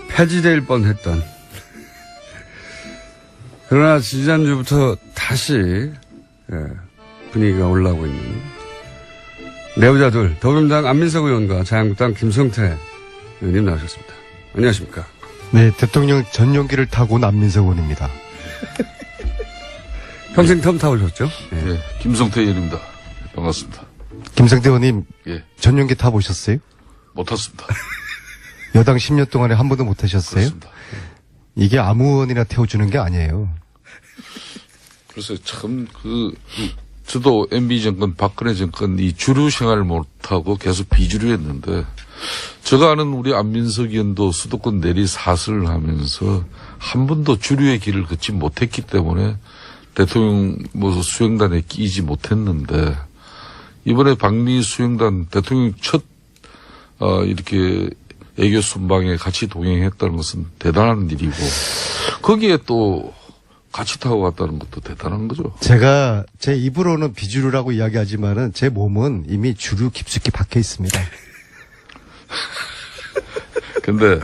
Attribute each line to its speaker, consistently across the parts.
Speaker 1: 폐지될 뻔했던 그러나 지난주부터 다시 분위기가 올라오고 있는 내부자들 더불어민주당 안민석 의원과 자유한국당 김성태 의원님 나오셨습니다. 안녕하십니까?
Speaker 2: 네, 대통령 전용기를 타고 온 안민석 의원입니다.
Speaker 1: 평생 텀 타보셨죠?
Speaker 3: 네. 네, 김성태 의원입니다. 반갑습니다.
Speaker 2: 김성태 의원님,
Speaker 3: 예.
Speaker 2: 전용기 타보셨어요?
Speaker 3: 못 탔습니다.
Speaker 2: 여당 10년 동안에 한 번도 못 타셨어요?
Speaker 3: 그렇습니다.
Speaker 2: 이게 아무 의원이나 태워주는 게 아니에요.
Speaker 3: 그래서 참, 저도 MB 정권, 박근혜 정권 이 주류 생활을 못하고 계속 비주류였는데, 제가 아는 우리 안민석 의원도 수도권 내리 사슬을 하면서 한 번도 주류의 길을 걷지 못했기 때문에 대통령 수행단에 끼지 못했는데, 이번에 방미 수행단 대통령 첫, 이렇게 애교 순방에 같이 동행했다는 것은 대단한 일이고, 거기에 또 같이 타고 갔다는 것도 대단한 거죠.
Speaker 2: 제가 제 입으로는 비주류라고 이야기하지만은 제 몸은 이미 주류 깊숙이 박혀 있습니다.
Speaker 3: 근데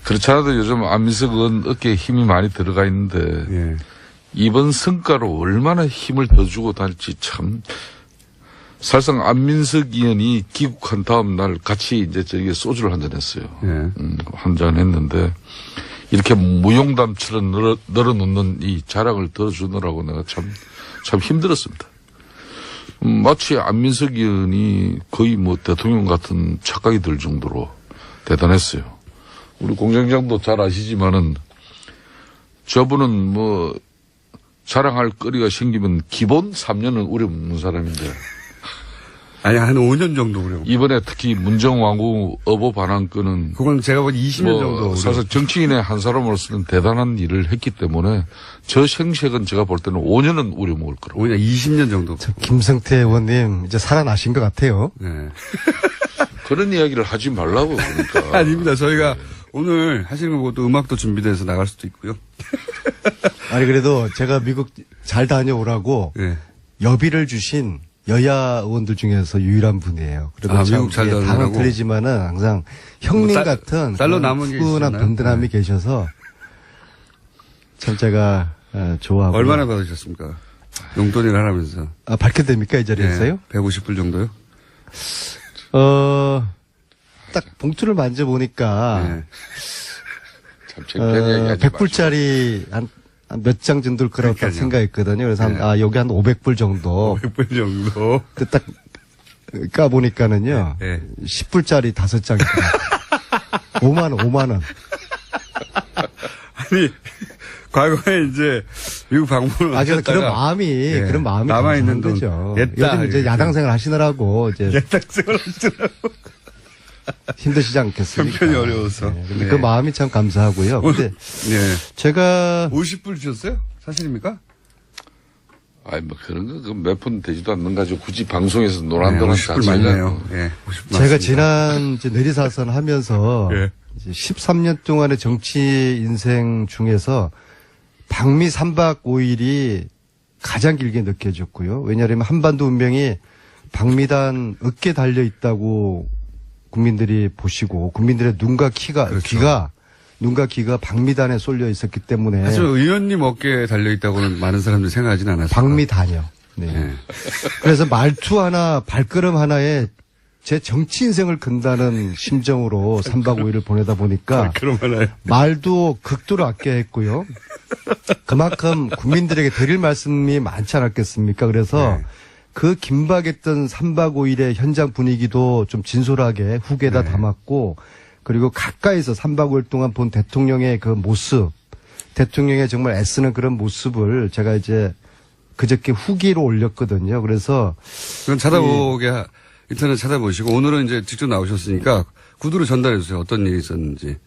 Speaker 3: 그렇지 않아도 요즘 안민석 의원 어깨에 힘이 많이 들어가 있는데,
Speaker 1: 예.
Speaker 3: 이번 성과로 얼마나 힘을 더 주고 다닐지 참. 사실상 안민석 의원이 귀국한 다음 날 같이 이제 저기 소주를 한잔 했어요.
Speaker 1: 예.
Speaker 3: 한잔 했는데, 이렇게 무용담처럼 널어놓는 이 자랑을 들어주느라고 내가 참 힘들었습니다. 마치 안민석 의원이 거의 대통령 같은 착각이 들 정도로 대단했어요. 우리 공장장도 잘 아시지만은 저분은 자랑할 거리가 생기면 기본 3년은 우려먹는 사람인데.
Speaker 1: 아니, 한 5년 정도 그래요.
Speaker 3: 이번에 특히 문정왕후 어보 반환건은.
Speaker 1: 그건 제가 본 20년 정도.
Speaker 3: 사실 정치인의 한 사람으로서는 대단한 일을 했기 때문에 저 생색은 제가 볼 때는 5년은 우려먹을 거라고.
Speaker 1: 5년, 20년 정도.
Speaker 2: 김성태 의원님, 이제 살아나신 것 같아요.
Speaker 1: 네.
Speaker 3: 그런 이야기를 하지 말라고 그러니까.
Speaker 1: 아닙니다. 저희가 오늘 하시는 거 보고 또 음악도 준비돼서 나갈 수도 있고요.
Speaker 2: 아니, 그래도 제가 미국 잘 다녀오라고
Speaker 1: 네.
Speaker 2: 여비를 주신 여야 의원들 중에서 유일한 분이에요. 그리고
Speaker 1: 미국 잘 다녀오라고?
Speaker 2: 당은 틀리지만은 항상 형님 같은
Speaker 1: 딸로 남은 게
Speaker 2: 훈훈한
Speaker 1: 있었나요?
Speaker 2: 든든함이
Speaker 1: 네.
Speaker 2: 계셔서 참 제가 좋아하고.
Speaker 1: 얼마나 받으셨습니까? 용돈을 하라면서.
Speaker 2: 밝혀도 됩니까? 이 자리에서요?
Speaker 1: 150불 정도요?
Speaker 2: 딱 봉투를 만져보니까
Speaker 1: 네.
Speaker 3: 참 창피한 이야기 하지
Speaker 2: 100불짜리 한 몇 장 정도일 거라고 딱
Speaker 1: 그러니까요.
Speaker 2: 생각했거든요. 그래서
Speaker 1: 네.
Speaker 2: 여기 한 500불 정도.
Speaker 1: 100불 정도.
Speaker 2: 딱 까보니까는요.
Speaker 1: 네.
Speaker 2: 10불짜리 5장이다. 5만 원.
Speaker 1: 아니, 과거에 이제 미국 방문을
Speaker 2: 그래서 그런
Speaker 1: 하셨다가
Speaker 2: 마음이
Speaker 1: 남아있는 돈
Speaker 2: 거죠.
Speaker 1: 냈다.
Speaker 2: 요즘 이제 야당 생활 하시느라고 이제
Speaker 1: 예탁생을 하시더라고.
Speaker 2: 힘드시지 않겠습니까?
Speaker 1: 형편이 어려워서.
Speaker 2: 네. 근데
Speaker 1: 네.
Speaker 2: 그 마음이 참 감사하고요. 근데
Speaker 1: 네.
Speaker 2: 제가
Speaker 1: 50불 주셨어요? 사실입니까?
Speaker 3: 아니, 그런 거 몇 푼 되지도 않는 가지고 굳이 방송에서 노란노란
Speaker 1: 50불 맞네요. 예. 50불
Speaker 2: 제가
Speaker 1: 맞습니다.
Speaker 2: 지난 이제 내리사선 하면서
Speaker 1: 예.
Speaker 2: 이제 13년 동안의 정치 인생 중에서 방미 3박 5일이 가장 길게 느껴졌고요. 왜냐하면 한반도 운명이 방미단 어깨에 달려 있다고 국민들이 보시고 국민들의 눈과 귀가 방미단에 쏠려 있었기 때문에.
Speaker 1: 하지만 의원님 어깨에 달려있다고는 많은 사람들이 생각하진 않았어요.
Speaker 2: 방미단이요. 네.
Speaker 1: 네.
Speaker 2: 그래서 말투 하나, 발걸음 하나에 제 정치 인생을 건다는 심정으로 3박 5일을 보내다 보니까
Speaker 1: 그럼 하나요?
Speaker 2: 말도 극도로 아껴야 했고요. 그만큼 국민들에게 드릴 말씀이 많지 않았겠습니까? 그래서
Speaker 1: 네.
Speaker 2: 그 긴박했던 3박 5일의 현장 분위기도 좀 진솔하게 후계에다
Speaker 1: 네.
Speaker 2: 담았고, 그리고 가까이서 3박 5일 동안 본 대통령의 그 모습, 대통령의 정말 애쓰는 그런 모습을 제가 이제 그저께 후기로 올렸거든요. 그래서
Speaker 1: 그건 인터넷 찾아보시고 오늘은 이제 직접 나오셨으니까 구두로 전달해 주세요. 어떤 일이 있었는지.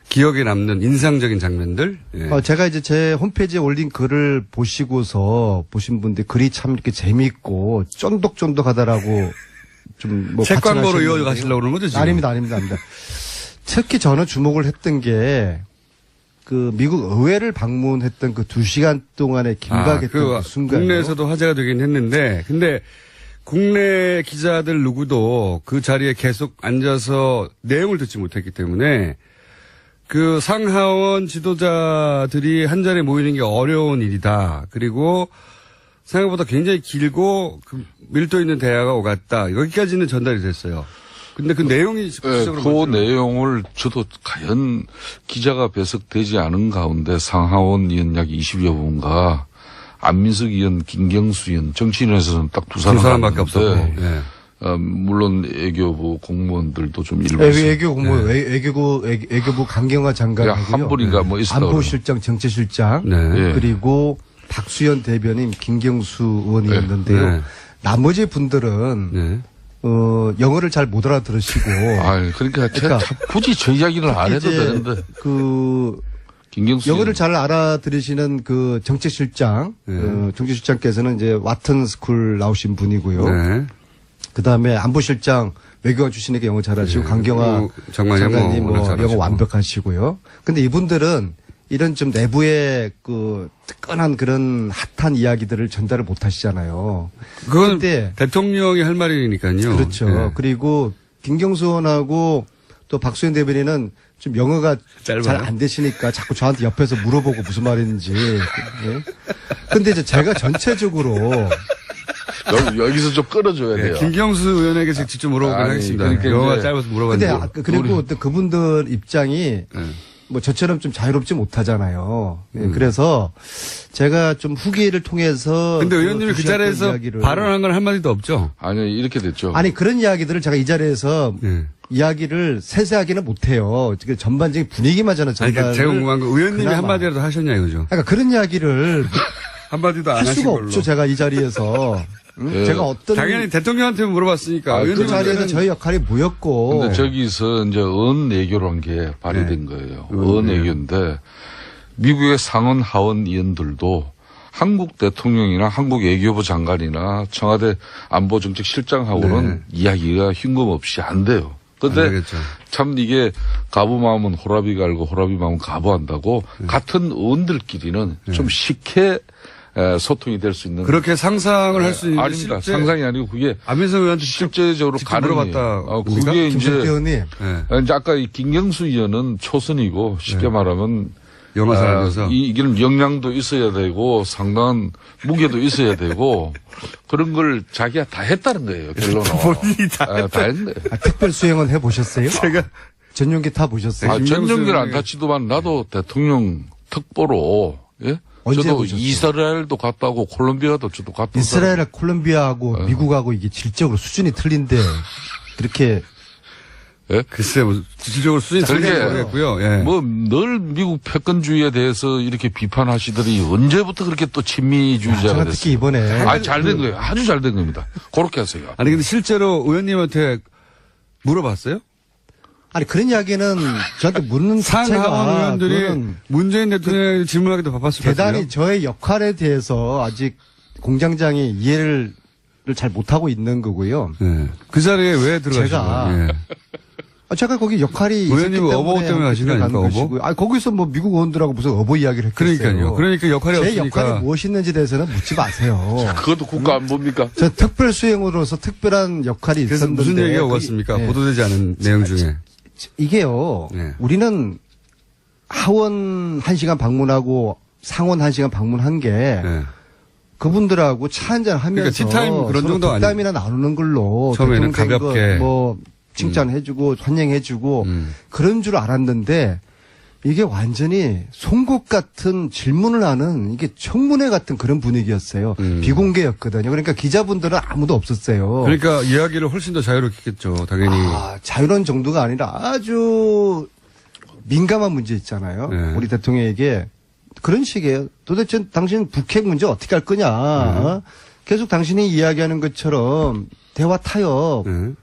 Speaker 1: 기억에 남는 인상적인 장면들. 예.
Speaker 2: 제가 이제 제 홈페이지에 올린 글을 보시고서 보신 분들 글이 참 이렇게 재미있고 쫀득쫀득하다라고 좀
Speaker 1: 책 광고로
Speaker 2: 과찬하셨는데요.
Speaker 1: 이어가시려고 그러는 거죠, 지금?
Speaker 2: 아닙니다. 특히 저는 주목을 했던 게 그 미국 의회를 방문했던 그 2시간 동안의 긴박했던 그 순간.
Speaker 1: 국내에서도 화제가 되긴 했는데, 근데 국내 기자들 누구도 그 자리에 계속 앉아서 내용을 듣지 못했기 때문에 그 상하원 지도자들이 한 자리에 모이는 게 어려운 일이다. 그리고 생각보다 굉장히 길고 밀도 있는 대화가 오갔다. 여기까지는 전달이 됐어요. 근데 그 내용이
Speaker 3: 그 내용을 저도 과연 기자가 배석되지 않은 가운데 상하원 의원 약 20여 분과 안민석 의원, 김경수 의원, 정치인에서는 딱 두
Speaker 1: 사람밖에 없었고.
Speaker 3: 사람인데
Speaker 1: 네.
Speaker 3: 물론 외교부 공무원들도 좀 일부
Speaker 2: 외교부 외교부 강경화 장관이고요.
Speaker 3: 한 분인가 뭐 있었다고
Speaker 2: 안보실장, 정치실장,
Speaker 1: 네.
Speaker 2: 그리고 박수현 대변인, 김경수 의원이었는데요.
Speaker 1: 네.
Speaker 2: 나머지 분들은
Speaker 1: 네.
Speaker 2: 영어를 잘 못 알아들으시고.
Speaker 3: 그러니까 참 굳이 저 이야기를 안 해도
Speaker 2: 이제
Speaker 3: 되는데. 김경수
Speaker 2: 영어를 잘 알아들으시는 그 정책실장, 정책실장께서는 이제 와튼 스쿨 나오신 분이고요.
Speaker 1: 네.
Speaker 2: 그 다음에 안보실장 외교관 출신에게 영어 잘하시고
Speaker 1: 네.
Speaker 2: 강경화 장관이 영어 완벽하시고요. 근데 이분들은 이런 좀 내부의 그 뜨끈한 그런 핫한 이야기들을 전달을 못 하시잖아요.
Speaker 1: 그건
Speaker 2: 근데
Speaker 1: 대통령이 할 말이니까요.
Speaker 2: 그렇죠.
Speaker 1: 네.
Speaker 2: 그리고 김경수 의원하고 또 박수현 대변인은 좀 영어가
Speaker 1: 짧아요?
Speaker 2: 잘 안 되시니까 자꾸 저한테 옆에서 물어보고 무슨 말인지. 예? 근데 이제 제가 전체적으로
Speaker 3: 여기서 좀 끌어줘야 돼요.
Speaker 1: 김경수 의원에게 직접 물어보긴
Speaker 3: 아니,
Speaker 1: 하겠습니다.
Speaker 3: 그러니까
Speaker 1: 영어가
Speaker 3: 이제
Speaker 1: 짧아서
Speaker 2: 근데
Speaker 1: 물어봤는데.
Speaker 2: 그리고 또 그분들 입장이 뭐 저처럼 좀 자유롭지 못하잖아요. 예, 그래서 제가 좀 후기를 통해서
Speaker 1: 근데 의원님이 그 자리에서 발언한 건 한마디도 없죠?
Speaker 3: 아니 이렇게 됐죠.
Speaker 2: 아니 그런 이야기들을 제가 이 자리에서
Speaker 1: 네.
Speaker 2: 이야기를 세세하게는 못해요. 전반적인 분위기만 저는
Speaker 1: 아니,
Speaker 2: 전달.
Speaker 1: 제가 궁금한 거 의원님이
Speaker 2: 그나마.
Speaker 1: 한마디라도 하셨냐 이거죠?
Speaker 2: 그러니까 그런 이야기를
Speaker 1: 한마디도 안
Speaker 2: 할
Speaker 1: 하신
Speaker 2: 수가
Speaker 1: 걸로.
Speaker 2: 없죠. 제가 이 자리에서.
Speaker 3: 예.
Speaker 2: 제가 어떤
Speaker 1: 당연히 대통령한테 물어봤으니까.
Speaker 2: 그
Speaker 1: 의원님은
Speaker 2: 자리에서 저희 역할이 뭐였고.
Speaker 3: 근데 저기서 이제 언외교란 게 발휘된 거예요. 언외교인데 미국의 상원 하원 의원들도 한국 대통령이나 한국 외교부 장관이나 청와대 안보정책실장하고는 이야기가 흉금없이 안 돼요. 근데
Speaker 1: 안 되겠죠.
Speaker 3: 참 이게 가부 마음은 호라비가 알고 호라비 마음은 가부한다고 같은 의원들끼리는 좀 쉽게 소통이 될 수 있는.
Speaker 1: 그렇게 상상을 할 수 있는.
Speaker 3: 아닙니다. 상상이 아니고 그게
Speaker 1: 안민석 의원한테
Speaker 3: 실제적으로
Speaker 1: 직접 물어봤다.
Speaker 3: 그게 이제
Speaker 2: 김성태 의원님.
Speaker 3: 이제 아까 이 김경수 의원은 초선이고 쉽게 말하면
Speaker 1: 영어 잘하면서.
Speaker 3: 이기는 역량도 있어야 되고 상당한 무게도 있어야 되고 그런 걸 자기가 다 했다는 거예요. 결론은.
Speaker 1: 본인이 다
Speaker 3: 다 했네.
Speaker 2: 특별 수행은 해보셨어요?
Speaker 1: 제가
Speaker 2: 전용기 타보셨어요?
Speaker 3: 전용기를 안 타치도만 나도 대통령 특보로 예?
Speaker 2: 언제
Speaker 3: 저도
Speaker 2: 보셨어요?
Speaker 3: 이스라엘도 갔다 오고 콜롬비아도 저도 갔다
Speaker 2: 이스라엘, 콜롬비아하고 미국하고 이게 질적으로 수준이 틀린데 그렇게
Speaker 1: 글쎄, 뭐, 지질적으로 수준이
Speaker 3: 그러게.
Speaker 1: 틀린지 모르겠고요. 예.
Speaker 3: 뭐 늘 미국 패권주의에 대해서 이렇게 비판하시더니 언제부터 그렇게 또 친미주의자가
Speaker 2: 제가
Speaker 3: 됐어요?
Speaker 2: 특히 이번에
Speaker 3: 잘 된 거예요. 아주 잘 된 겁니다. 그렇게 하세요.
Speaker 1: 아니, 근데 실제로 의원님한테 물어봤어요?
Speaker 2: 아니 그런 이야기는 저한테 묻는
Speaker 1: 상하원
Speaker 2: 자체가
Speaker 1: 의원들이
Speaker 2: 그거는
Speaker 1: 문재인 대통령에게 질문하기도 바빴을 것 같아요.
Speaker 2: 대단히 저의 역할에 대해서 아직 공장장이 이해를 잘 못하고 있는 거고요.
Speaker 1: 예. 그 자리에 왜 들어가신
Speaker 2: 제가
Speaker 1: 거예요? 예.
Speaker 2: 제가 거기 역할이 있었기
Speaker 1: 의원님은
Speaker 2: 때문에
Speaker 1: 어버 때문에 가신 거 아닙니까,
Speaker 2: 들어간
Speaker 1: 어버?
Speaker 2: 것이고요. 거기서 뭐 미국 의원들하고 무슨 어버 이야기를 했겠어요.
Speaker 1: 그러니까요. 그러니까 역할이
Speaker 2: 제
Speaker 1: 없으니까.
Speaker 2: 역할이 무엇이었는지 대해서는 묻지 마세요.
Speaker 3: 그것도 국가 안 봅니까?
Speaker 2: 저 특별 수행으로서 특별한 역할이
Speaker 1: 그래서
Speaker 2: 있었는데
Speaker 1: 무슨 얘기가 오갔습니까?
Speaker 2: 네.
Speaker 1: 보도되지 않은 내용 중에.
Speaker 2: 이게요.
Speaker 1: 네.
Speaker 2: 우리는 하원 1시간 방문하고 상원 1시간 방문한 게
Speaker 1: 예.
Speaker 2: 그분들하고 차 한잔 하면서
Speaker 1: 그러니까 티타임 그런 정도 아니에요?
Speaker 2: 덕담이나 나누는 걸로
Speaker 1: 처음에는
Speaker 2: 대통령 된
Speaker 1: 가볍게.
Speaker 2: 거 뭐 칭찬해주고 환영해주고 그런 줄 알았는데 이게 완전히 송곳 같은 질문을 하는 이게 청문회 같은 그런 분위기였어요. 비공개였거든요. 그러니까 기자분들은 아무도 없었어요.
Speaker 1: 그러니까 이야기를 훨씬 더 자유롭게 했겠죠, 당연히.
Speaker 2: 자유로운 정도가 아니라 아주 민감한 문제 있잖아요.
Speaker 1: 네.
Speaker 2: 우리 대통령에게 그런 식이에요. 도대체 당신 북핵 문제 어떻게 할 거냐. 어? 계속 당신이 이야기하는 것처럼 대화 타협.
Speaker 1: 예.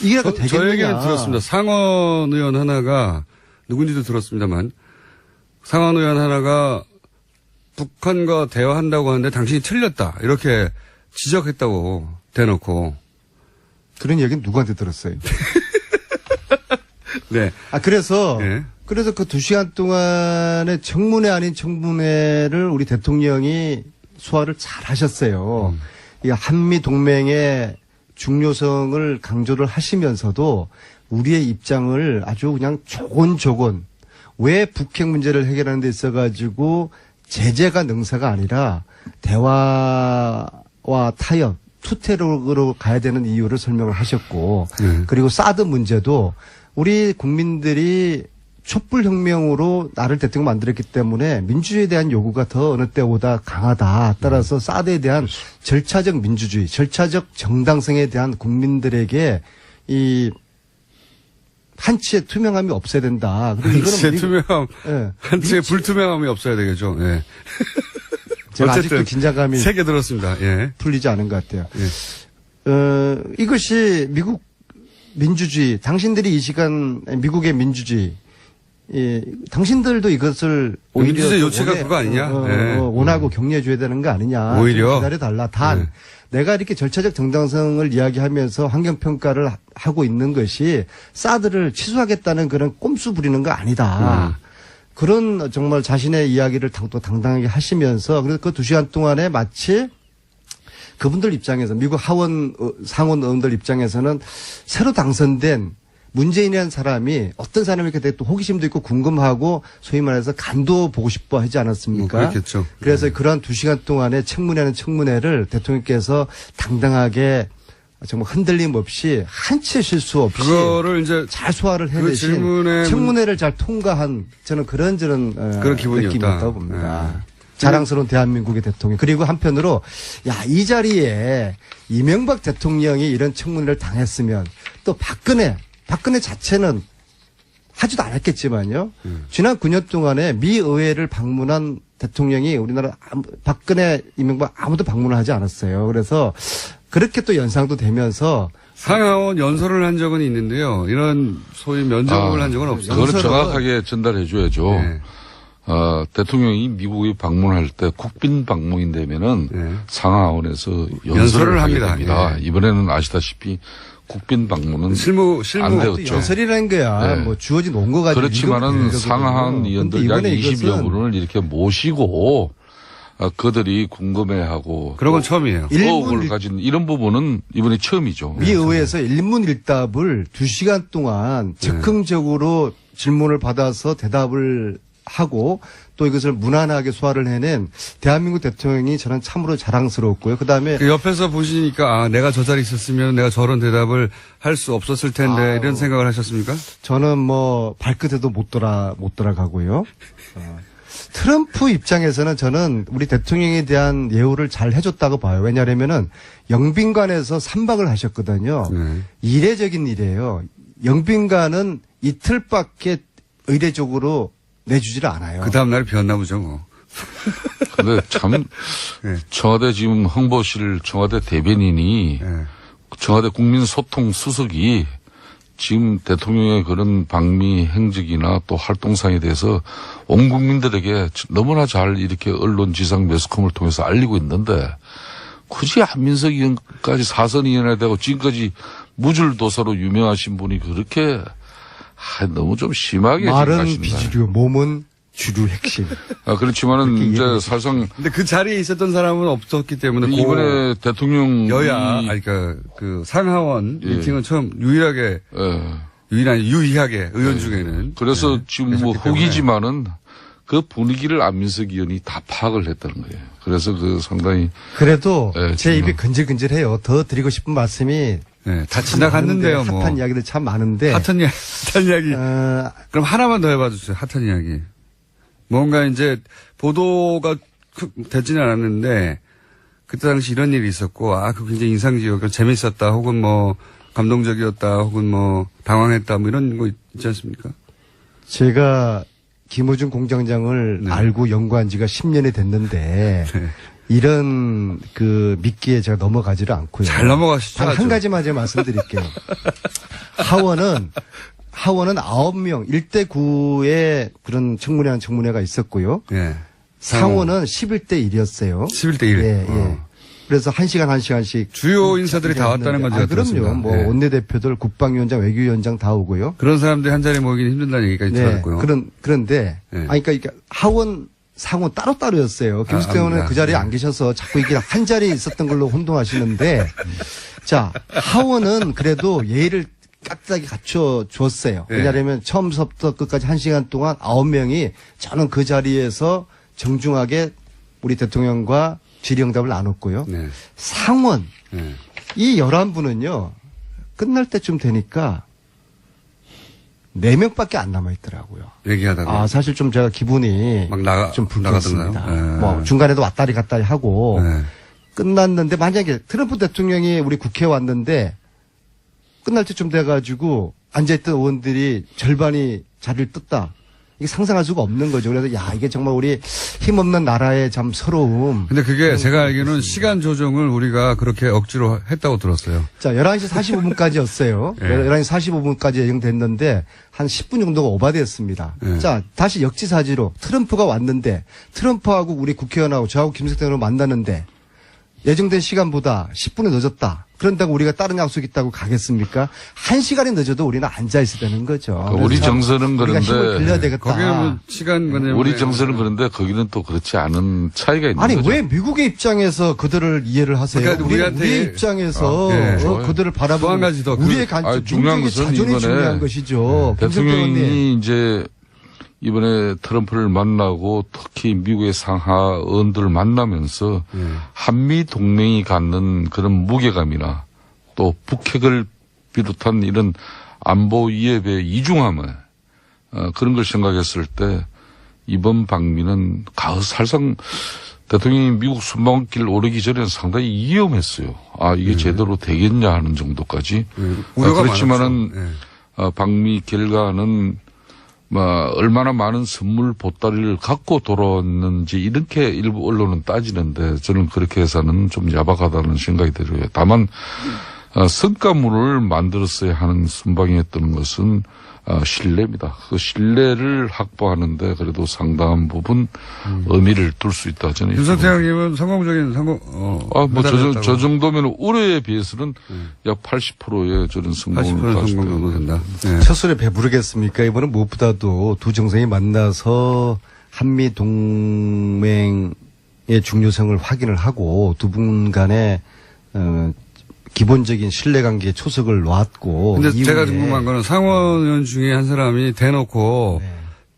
Speaker 2: 이게라도 되겠느냐.
Speaker 1: 저 얘기는 들었습니다. 상원 의원 하나가 누군지도 들었습니다만 상원 의원 하나가 북한과 대화한다고 하는데 당신이 틀렸다. 이렇게 지적했다고 대놓고.
Speaker 2: 그런 얘기는 누구한테 들었어요?
Speaker 1: 네.
Speaker 2: 그래서
Speaker 1: 예.
Speaker 2: 그 2시간 동안의 청문회 아닌 청문회를 우리 대통령이 소화를 잘 하셨어요. 이 한미 동맹의 중요성을 강조를 하시면서도 우리의 입장을 아주 그냥 조곤조곤 왜 북핵 문제를 해결하는 데 있어가지고 제재가 능사가 아니라 대화와 타협, 투태력으로 가야 되는 이유를 설명을 하셨고 그리고 사드 문제도 우리 국민들이 촛불혁명으로 나를 대통령 만들었기 때문에 민주주의에 대한 요구가 더 어느 때보다 강하다. 따라서 사드에 대한 절차적 민주주의, 절차적 정당성에 대한 국민들에게 이 한치의 투명함이 없어야 된다. 그리고
Speaker 1: 한치의 투명함,
Speaker 2: 예.
Speaker 1: 한치의 불투명함이 없어야 되겠죠. 예.
Speaker 2: 제가 아직도 긴장감이
Speaker 1: 세게 들었습니다. 예.
Speaker 2: 풀리지 않은 것 같아요.
Speaker 1: 예.
Speaker 2: 이것이 미국 민주주의, 당신들이 이 시간 미국의 민주주의, 예, 당신들도 이것을 오히려
Speaker 1: 민주주의 요체가 그거 아니냐? 예.
Speaker 2: 원하고 격려해줘야 되는 거 아니냐?
Speaker 1: 오히려?
Speaker 2: 기다려달라. 단,
Speaker 1: 예.
Speaker 2: 내가 이렇게 절차적 정당성을 이야기하면서 환경평가를 하고 있는 것이 사드를 취소하겠다는 그런 꼼수 부리는 거 아니다. 그런 정말 자신의 이야기를 또 당당하게 하시면서 그래서 그 2시간 동안에 마치 그분들 입장에서 미국 하원 상원 의원들 입장에서는 새로 당선된 문재인이라는 사람이 어떤 사람일까 되게 또 호기심도 있고 궁금하고 소위 말해서 간도 보고 싶어 하지 않았습니까?
Speaker 1: 그렇겠죠.
Speaker 2: 그래서 그러한 2시간 동안에 청문회는 청문회를 대통령께서 당당하게 정말 흔들림 없이 한치의 실수 없이
Speaker 1: 그거를 이제
Speaker 2: 잘 소화를
Speaker 1: 그
Speaker 2: 해내신
Speaker 1: 질문에
Speaker 2: 청문회를 잘 통과한 저는 그런
Speaker 1: 그런 기분이었다.
Speaker 2: 느낌이었다고 봅니다. 자랑스러운 대한민국의 대통령. 그리고 한편으로 야, 이 자리에 이명박 대통령이 이런 청문회를 당했으면 또 박근혜 자체는 하지도 않았겠지만요. 지난 9년 동안에 미 의회를 방문한 대통령이 우리나라 박근혜, 이명박 아무도 방문을 하지 않았어요. 그래서 그렇게 또 연상도 되면서
Speaker 1: 상하원 연설을 한 적은 있는데요. 이런 소위 면접을 한 적은 없어요.
Speaker 3: 그걸 정확하게 전달해 줘야죠.
Speaker 1: 네.
Speaker 3: 대통령이 미국에 방문할 때 국빈 방문이 되면은
Speaker 1: 네.
Speaker 3: 상하원에서
Speaker 1: 연설을
Speaker 3: 연설을 하게
Speaker 1: 합니다.
Speaker 3: 됩니다.
Speaker 1: 예.
Speaker 3: 이번에는 아시다시피 국빈 방문은
Speaker 1: 실무
Speaker 3: 안 되었죠.
Speaker 2: 연설이라는 거야.
Speaker 3: 네.
Speaker 2: 뭐 주어진 원고 가지고
Speaker 3: 그렇지만은 상하원 의원들 약 20여 분을 이렇게 모시고 그들이 궁금해하고
Speaker 1: 그런 건 처음이에요.
Speaker 3: 의혹을 가진 이런 부분은 이번에 처음이죠.
Speaker 2: 미 의회에서 일문일답을 2시간 동안 즉흥적으로 질문을 받아서 대답을 하고 또 이것을 무난하게 소화를 해낸 대한민국 대통령이 저는 참으로 자랑스럽고요. 그다음에
Speaker 1: 그 옆에서 보시니까 아, 내가 저 자리에 있었으면 내가 저런 대답을 할 수 없었을 텐데 이런 생각을 하셨습니까?
Speaker 2: 저는 뭐 발끝에도 못 돌아가고요. 트럼프 입장에서는 저는 우리 대통령에 대한 예우를 잘 해줬다고 봐요. 왜냐하면은 영빈관에서 3박을 하셨거든요. 이례적인 일이에요. 영빈관은 이틀밖에 의례적으로 내주지를 않아요.
Speaker 1: 그 다음날 비었나 보죠, 뭐.
Speaker 3: 근데 참 청와대 지금 홍보실 청와대 대변인이 청와대 국민소통 수석이 지금 대통령의 그런 방미 행적이나 또 활동상에 대해서 온 국민들에게 너무나 잘 이렇게 언론 지상 매스컴을 통해서 알리고 있는데 굳이 안민석 의원까지 사선위원회 되고 지금까지 무줄도사로 유명하신 분이 그렇게 너무 좀 심하게
Speaker 2: 말은
Speaker 3: 생각하신다.
Speaker 2: 비주류, 몸은 주류 핵심.
Speaker 3: 그렇지만은 이제 사실상
Speaker 1: 근데 그 자리에 있었던 사람은 없었기 때문에
Speaker 3: 이번에 대통령
Speaker 1: 여야, 아니, 그 상하원 미팅은 처음 유일하게 유의하게 의원 중에는.
Speaker 3: 그래서 지금 뭐
Speaker 1: 했었기 때문에.
Speaker 3: 흑이지만은 그 분위기를 안민석 의원이 다 파악을 했다는 거예요. 그래서 그 상당히
Speaker 2: 그래도
Speaker 3: 네,
Speaker 2: 제
Speaker 3: 지금.
Speaker 2: 입이 근질근질해요. 더 드리고 싶은 말씀이
Speaker 1: 네, 다 지나갔는데요, 뭐.
Speaker 2: 핫한 이야기들 참 많은데.
Speaker 1: 핫한 이야기. 그럼 하나만 더 해봐 주세요. 핫한 이야기. 뭔가 이제 보도가 되지는 않았는데 그때 당시 이런 일이 있었고 그거 굉장히 인상적이었고 재밌었다 혹은 뭐 감동적이었다 혹은 뭐 당황했다 뭐 이런 거 있지 않습니까?
Speaker 2: 제가 김호중 공장장을 알고 연구한 지가 10년이 됐는데
Speaker 1: 네.
Speaker 2: 이런 그 미끼에 제가 넘어가지를 않고요.
Speaker 1: 잘 넘어가시죠.
Speaker 2: 단
Speaker 1: 아주.
Speaker 2: 한 가지만 제가 말씀드릴게요. 하원은 9명, 1대9의 그런 청문회가 있었고요.
Speaker 1: 예.
Speaker 2: 상원은 11대 1이었어요.
Speaker 1: 11대 1.
Speaker 2: 예. 그래서 1시간씩.
Speaker 1: 주요 인사들이 다 왔다는 건 제가
Speaker 2: 그럼요.
Speaker 1: 들었습니다.
Speaker 2: 뭐
Speaker 1: 예.
Speaker 2: 원내대표들, 국방위원장, 외교위원장 다 오고요.
Speaker 1: 그런 사람들이 한 자리에 모이기는 힘든다는 얘기까지 들었고요.
Speaker 2: 그런데,
Speaker 1: 네.
Speaker 2: 그러니까 하원, 상원 따로따로였어요. 김수태 의원은 그 자리에 안 계셔서 자꾸 이게 한 자리에 있었던 걸로 혼동하시는데, 자, 하원은 그래도 예의를 깍듯하게 갖춰줬어요.
Speaker 1: 네.
Speaker 2: 왜냐하면 처음부터 끝까지 1시간 동안 9명이 저는 그 자리에서 정중하게 우리 대통령과 질의응답을 나눴고요.
Speaker 1: 네.
Speaker 2: 상원
Speaker 1: 네.
Speaker 2: 이 11분은요. 끝날 때쯤 되니까 4명밖에 안 남아있더라고요.
Speaker 1: 얘기하다가.
Speaker 2: 사실 좀 제가 기분이
Speaker 1: 막
Speaker 2: 좀 불편했습니다.
Speaker 1: 나가던가요? 네.
Speaker 2: 뭐 중간에도 왔다리 갔다리 하고
Speaker 1: 네.
Speaker 2: 끝났는데 만약에 트럼프 대통령이 우리 국회에 왔는데 끝날 때쯤 돼가지고 앉아있던 의원들이 절반이 자리를 떴다. 이게 상상할 수가 없는 거죠. 그래서 이게 정말 우리 힘없는 나라의 참 서러움.
Speaker 1: 근데 그게 제가 알기로는 시간 조정을 우리가 그렇게 억지로 했다고 들었어요.
Speaker 2: 자, 11시 45분까지였어요.
Speaker 1: 예.
Speaker 2: 11시 45분까지 예정됐는데 한 10분 정도가 오바됐습니다.
Speaker 1: 예.
Speaker 2: 자, 다시 역지사지로 트럼프가 왔는데 트럼프하고 우리 국회의원하고 저하고 김석태 의원을 만나는데 예정된 시간보다 10분이 늦었다. 그런다고 우리가 다른 약속이 있다고 가겠습니까? 1시간이 늦어도 우리는 앉아있어야 되는 거죠.
Speaker 3: 우리 정서는
Speaker 2: 우리가 힘을
Speaker 3: 그런데
Speaker 2: 빌려야 되겠다.
Speaker 1: 거기는 뭐 시간 관념.
Speaker 3: 우리 정서는 그런데 거기는 또 그렇지 않은 차이가 있는
Speaker 2: 아니
Speaker 3: 거죠.
Speaker 2: 왜 미국의 입장에서 그들을 이해를 하세요?
Speaker 1: 그러니까 우리한테
Speaker 2: 우리의 입장에서
Speaker 1: 좋아요.
Speaker 2: 그들을
Speaker 1: 또 한
Speaker 2: 바라보는
Speaker 1: 가지 더.
Speaker 2: 우리의
Speaker 3: 중요한
Speaker 2: 민족의
Speaker 3: 것은
Speaker 2: 자존이
Speaker 3: 이번에
Speaker 2: 중요한 것이죠. 김석태 의원님.
Speaker 3: 대통령이 이제 이번에 트럼프를 만나고 특히 미국의 상하 의원들을 만나면서 한미 동맹이 갖는 그런 무게감이나 또 북핵을 비롯한 이런 안보 위협의 이중함을 그런 걸 생각했을 때 이번 방미는 사실상 대통령이 미국 순방길 오르기 전에는 상당히 위험했어요. 이게 제대로 되겠냐 하는 정도까지.
Speaker 1: 우려가
Speaker 3: 그렇지만은
Speaker 1: 많았죠.
Speaker 3: 방미 결과는 얼마나 많은 선물 보따리를 갖고 돌아왔는지 이렇게 일부 언론은 따지는데 저는 그렇게 해서는 좀 야박하다는 생각이 들어요. 다만 성과물을 만들었어야 하는 순방이었던 것은 신뢰입니다. 그 신뢰를 확보하는데 그래도 상당한 부분 의미를 둘 수 있다 저는.
Speaker 1: 김석태 형님은 성공적인
Speaker 3: 저 정도면 올해에 비해서는 약 80%의 저는 성공을
Speaker 1: 80% 성공 정도 된다. 네.
Speaker 2: 첫 술에 배부르겠습니까? 이번엔 무엇보다도 두 정상이 만나서 한미 동맹의 중요성을 확인을 하고 두 분 간의 기본적인 신뢰관계에 초석을 놨고.
Speaker 1: 근데
Speaker 2: 이후에
Speaker 1: 제가 궁금한 거는 상원 의원 중에 한 사람이 대놓고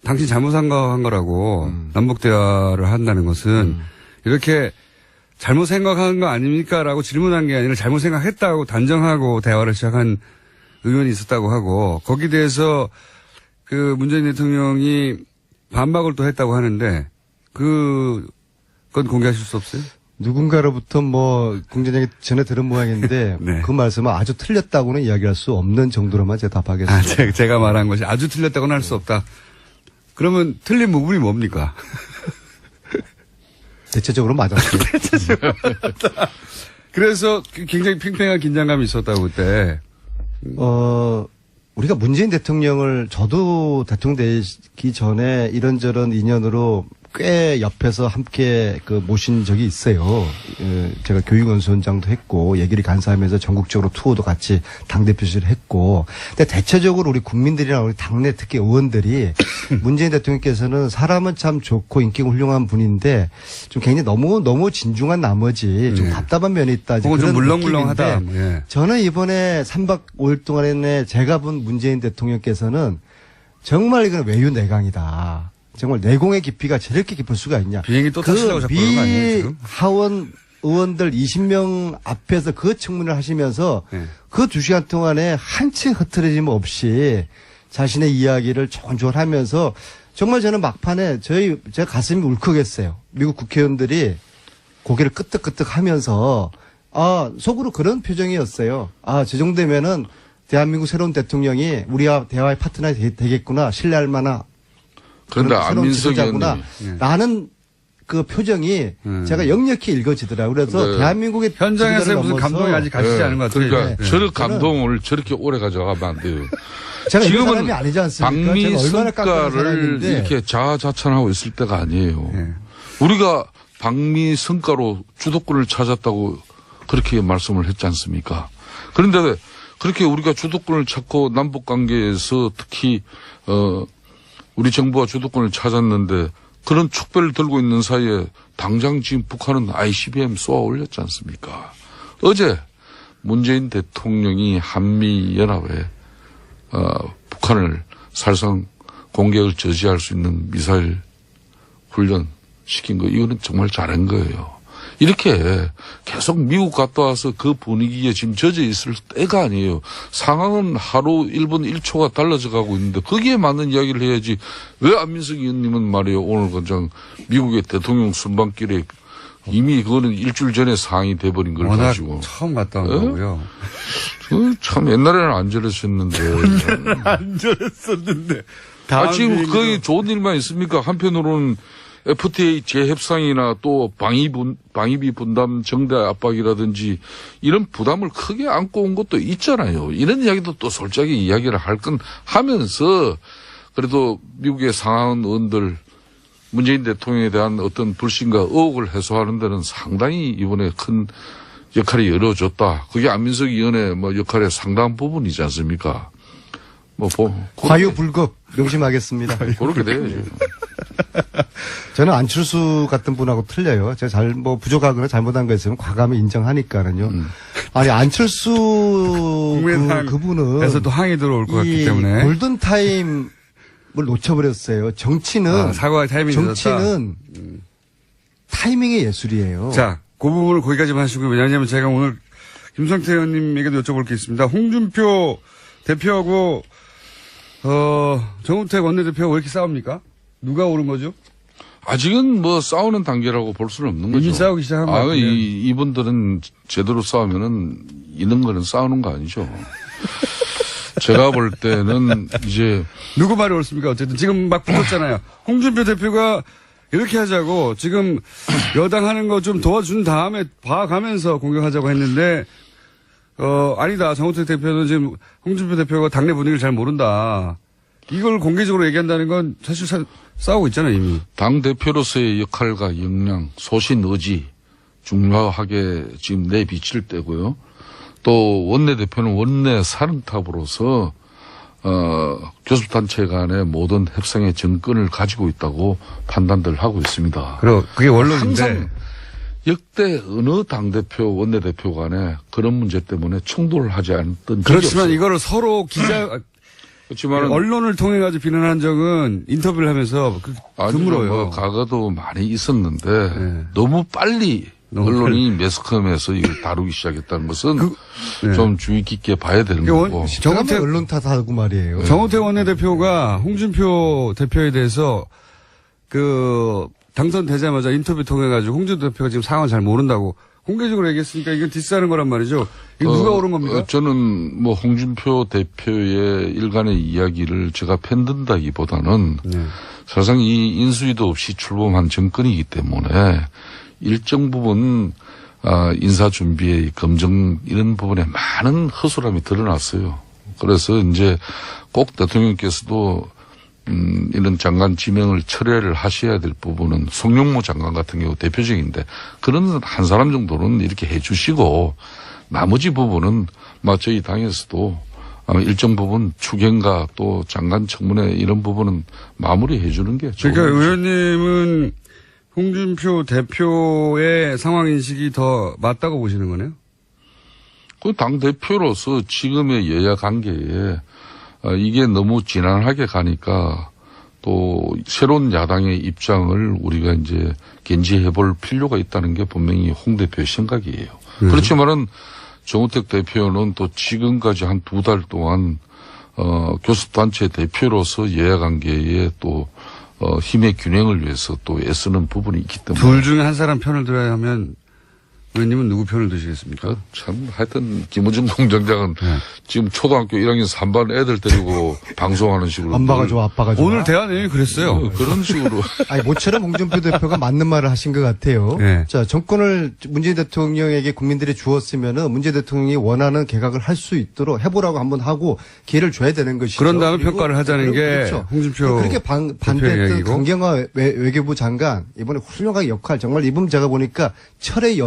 Speaker 1: 당신 잘못 생각한 거라고 남북 대화를 한다는 것은 이렇게 잘못 생각한 거 아닙니까? 라고 질문한 게 아니라 잘못 생각했다고 단정하고 대화를 시작한 의원이 있었다고 하고 거기에 대해서 그 문재인 대통령이 반박을 또 했다고 하는데 그건 공개하실 수 없어요?
Speaker 2: 누군가로부터 공전장에 전에 들은 모양인데
Speaker 1: 네.
Speaker 2: 그 말씀은 아주 틀렸다고는 이야기할 수 없는 정도로만 제가 답하겠습니다.
Speaker 1: 제가 말한 것이 아주 틀렸다고는 할 수 없다. 그러면 틀린 부분이 뭡니까?
Speaker 2: 대체적으로 맞았어요.
Speaker 1: 그래서 굉장히 팽팽한 긴장감이 있었다고 그때.
Speaker 2: 우리가 문재인 대통령을 저도 대통령 되기 전에 이런저런 인연으로 꽤 옆에서 함께 모신 적이 있어요. 제가 교육원수원장도 했고 얘기를 간사하면서 전국적으로 투어도 같이 당대표실을 했고. 근데 대체적으로 우리 국민들이나 우리 당내 특히 의원들이 문재인 대통령께서는 사람은 참 좋고 인기가 훌륭한 분인데 좀 굉장히 너무 진중한 나머지 좀 답답한 면이 있다.
Speaker 1: 혹은 좀
Speaker 2: 그런
Speaker 1: 물렁물렁하다.
Speaker 2: 느낌인데
Speaker 1: 예.
Speaker 2: 저는 이번에 3박 5일 동안에 제가 본 문재인 대통령께서는 정말 이건 외유내강이다. 정말 내공의 깊이가 저렇게 깊을 수가 있냐.
Speaker 1: 비행기 또 타시려고 자꾸 그런 거 아니에요, 지금?
Speaker 2: 하원 의원들 20명 앞에서 그 청문을 하시면서
Speaker 1: 네.
Speaker 2: 그 2시간 동안에 한치 흐트러짐 없이 자신의 이야기를 조곤조곤 하면서 정말 저는 막판에 제 가슴이 울컥했어요. 미국 국회의원들이 고개를 끄덕끄덕 하면서 속으로 그런 표정이었어요. 저 정도면은 대한민국 새로운 대통령이 우리와 대화의 파트너가 되겠구나. 신뢰할 만한
Speaker 3: 그런데
Speaker 2: 새로운
Speaker 3: 안민석
Speaker 2: 지도자구나.
Speaker 3: 의원님.
Speaker 2: 라는 그 표정이 제가 역력히 읽어지더라고요. 그래서
Speaker 3: 네.
Speaker 2: 대한민국의
Speaker 1: 현장에서
Speaker 2: 지도자를
Speaker 1: 무슨
Speaker 2: 넘어서
Speaker 1: 감동이 아직 가시지 않은 것 같아요.
Speaker 3: 그러니까
Speaker 1: 네.
Speaker 3: 저런 감동을 저렇게 오래 가져가면 안 돼요.
Speaker 2: 제가 이런
Speaker 3: 지금은
Speaker 2: 사람이 아니지 않습니까?
Speaker 3: 방미
Speaker 2: 제가 얼마나 깜깜한
Speaker 3: 성과를
Speaker 2: 사람인데.
Speaker 3: 이렇게 자아자찬하고 있을 때가 아니에요.
Speaker 1: 네.
Speaker 3: 우리가 방미 성과로 주도권을 찾았다고 그렇게 말씀을 했지 않습니까? 그런데 그렇게 우리가 주도권을 찾고 남북 관계에서 특히 우리 정부가 주도권을 찾았는데 그런 축배를 들고 있는 사이에 당장 지금 북한은 ICBM 쏘아 올렸지 않습니까? 어제 문재인 대통령이 한미연합에 북한을 사실상 공격을 저지할 수 있는 미사일 훈련 시킨 거, 이거는 정말 잘한 거예요. 이렇게 계속 미국 갔다 와서 그 분위기에 지금 젖어 있을 때가 아니에요. 상황은 하루 1분 1초가 달라져 가고 있는데 거기에 맞는 이야기를 해야지. 왜 안민석 의원님은 말이에요. 오늘 그냥 미국의 대통령 순방길에 이미 그거는 일주일 전에 상황이 돼버린 걸
Speaker 1: 워낙
Speaker 3: 가지고.
Speaker 1: 처음 갔다 온 거고요.
Speaker 3: 참 옛날에는 안 저랬었는데.
Speaker 1: 안 저랬었는데.
Speaker 3: 지금 거의 좋은 일만 있습니까? 한편으로는 FTA 재협상이나 또 방위비 분담 정대 압박이라든지 이런 부담을 크게 안고 온 것도 있잖아요. 이런 이야기도 또 솔직하게 이야기를 할 건 하면서 그래도 미국의 상하원 의원들 문재인 대통령에 대한 어떤 불신과 의혹을 해소하는 데는 상당히 이번에 큰 역할이 이루어졌다. 그게 안민석 의원의 역할의 상당 부분이지 않습니까?
Speaker 2: 과유불급 명심하겠습니다.
Speaker 3: 그렇게 돼야죠.
Speaker 2: 저는 안철수 같은 분하고 틀려요. 제가 부족하거나 잘못한 거 있으면 과감히 인정하니까는요. 아니, 안철수 그분은
Speaker 1: 에서도 항의 들어올 것 같기 때문에.
Speaker 2: 골든타임을 놓쳐버렸어요. 정치는.
Speaker 1: 사과의 타이밍이
Speaker 2: 정치는 타이밍의 예술이에요.
Speaker 1: 자, 그 부분을 거기까지만 하시고요. 왜냐하면 제가 오늘 김성태 의원님에게도 여쭤볼 게 있습니다. 홍준표 대표하고 정우택 원내대표가 왜 이렇게 싸웁니까? 누가 오른 거죠?
Speaker 3: 아직은 싸우는 단계라고 볼 수는 없는 거죠.
Speaker 1: 이미 싸우기 시작한 거 같아요.
Speaker 3: 이분들은 제대로 싸우면은 있는 거는 싸우는 거 아니죠. 제가 볼 때는 이제
Speaker 1: 누구 말이 옳습니까? 어쨌든 지금 막 붙었잖아요. 홍준표 대표가 이렇게 하자고 지금 여당 하는 거 좀 도와준 다음에 봐가면서 공격하자고 했는데 아니다. 정우택 대표는 지금 홍준표 대표가 당내 분위기를 잘 모른다. 이걸 공개적으로 얘기한다는 건 사실 싸우고 있잖아요, 이미.
Speaker 3: 당대표로서의 역할과 역량, 소신, 의지 중요하게 지금 내비칠 때고요. 또 원내대표는 원내 사령탑으로서 교섭단체 간의 모든 협상의 정권을 가지고 있다고 판단들 하고 있습니다.
Speaker 1: 그리고 그게 원론인데.
Speaker 3: 항상 역대 어느 당대표, 원내대표 간에 그런 문제 때문에 충돌을 하지 않았던 적이
Speaker 1: 그렇지만
Speaker 3: 없어요.
Speaker 1: 이거를 서로
Speaker 3: 그렇지만
Speaker 1: 언론을 통해 가지고 비난한 적은 인터뷰를 하면서 드물어요.
Speaker 3: 과거도 많이 있었는데 너무 빨리 언론이 매스컴에서 이걸 다루기 시작했다는 것은 좀 주의 깊게 봐야 되는 거고.
Speaker 2: 정우택 언론 탓하고 말이에요.
Speaker 1: 정우택 원내대표가 홍준표 대표에 대해서 당선되자마자 인터뷰 통해 가지고 홍준표 대표가 지금 상황을 잘 모른다고 공개적으로 얘기했으니까 이건 디스하는 거란 말이죠. 이거 누가 옳은 겁니까?
Speaker 3: 저는 홍준표 대표의 일간의 이야기를 제가 편든다기보다는 사실상 이 인수위도 없이 출범한 정권이기 때문에 일정 부분 인사 준비에 검증 이런 부분에 많은 허술함이 드러났어요. 그래서 이제 꼭 대통령께서도 이런 장관 지명을 철회를 하셔야 될 부분은 송영무 장관 같은 경우 대표적인데 그런 한 사람 정도는 이렇게 해 주시고 나머지 부분은 저희 당에서도 일정 부분 추경과 또 장관 청문회 이런 부분은 마무리해 주는 게 좋은
Speaker 1: 그러니까
Speaker 3: 거죠.
Speaker 1: 의원님은 홍준표 대표의 상황 인식이 더 맞다고 보시는 거네요?
Speaker 3: 그 당대표로서 지금의 여야 관계에 이게 너무 진한하게 가니까 또 새로운 야당의 입장을 우리가 이제 견지해 볼 필요가 있다는 게 분명히 홍 대표의 생각이에요. 그렇지만은 정우택 대표는 또 지금까지 한 2달 동안 교섭단체 대표로서 여야 관계에 또 힘의 균형을 위해서 또 애쓰는 부분이 있기 때문에.
Speaker 1: 둘 중에 한 사람 편을 들어야 하면 의원님은 누구 편을 드시겠습니까?
Speaker 3: 참 하여튼 김원중 공장장은 지금 초등학교 1학년 3반 애들 데리고 방송하는 식으로.
Speaker 2: 엄마가 좋아, 아빠가 좋아.
Speaker 1: 오늘 대화 내용이 그랬어요.
Speaker 3: 그런 식으로.
Speaker 2: 아니, 모처럼 홍준표 대표가 맞는 말을 하신 것 같아요.
Speaker 1: 네.
Speaker 2: 자, 정권을 문재인 대통령에게 국민들이 주었으면은 문재인 대통령이 원하는 개각을 할 수 있도록 해보라고 한번 하고 기회를 줘야 되는 것이죠.
Speaker 1: 그런 다음에 평가를 하자는 게
Speaker 2: 그렇죠.
Speaker 1: 홍준표
Speaker 2: 그렇게
Speaker 1: 대표의
Speaker 2: 반대했던
Speaker 1: 얘기고.
Speaker 2: 강경화 외교부 장관 이번에 훌륭하게 역할 정말 이분 제가 보니까 철의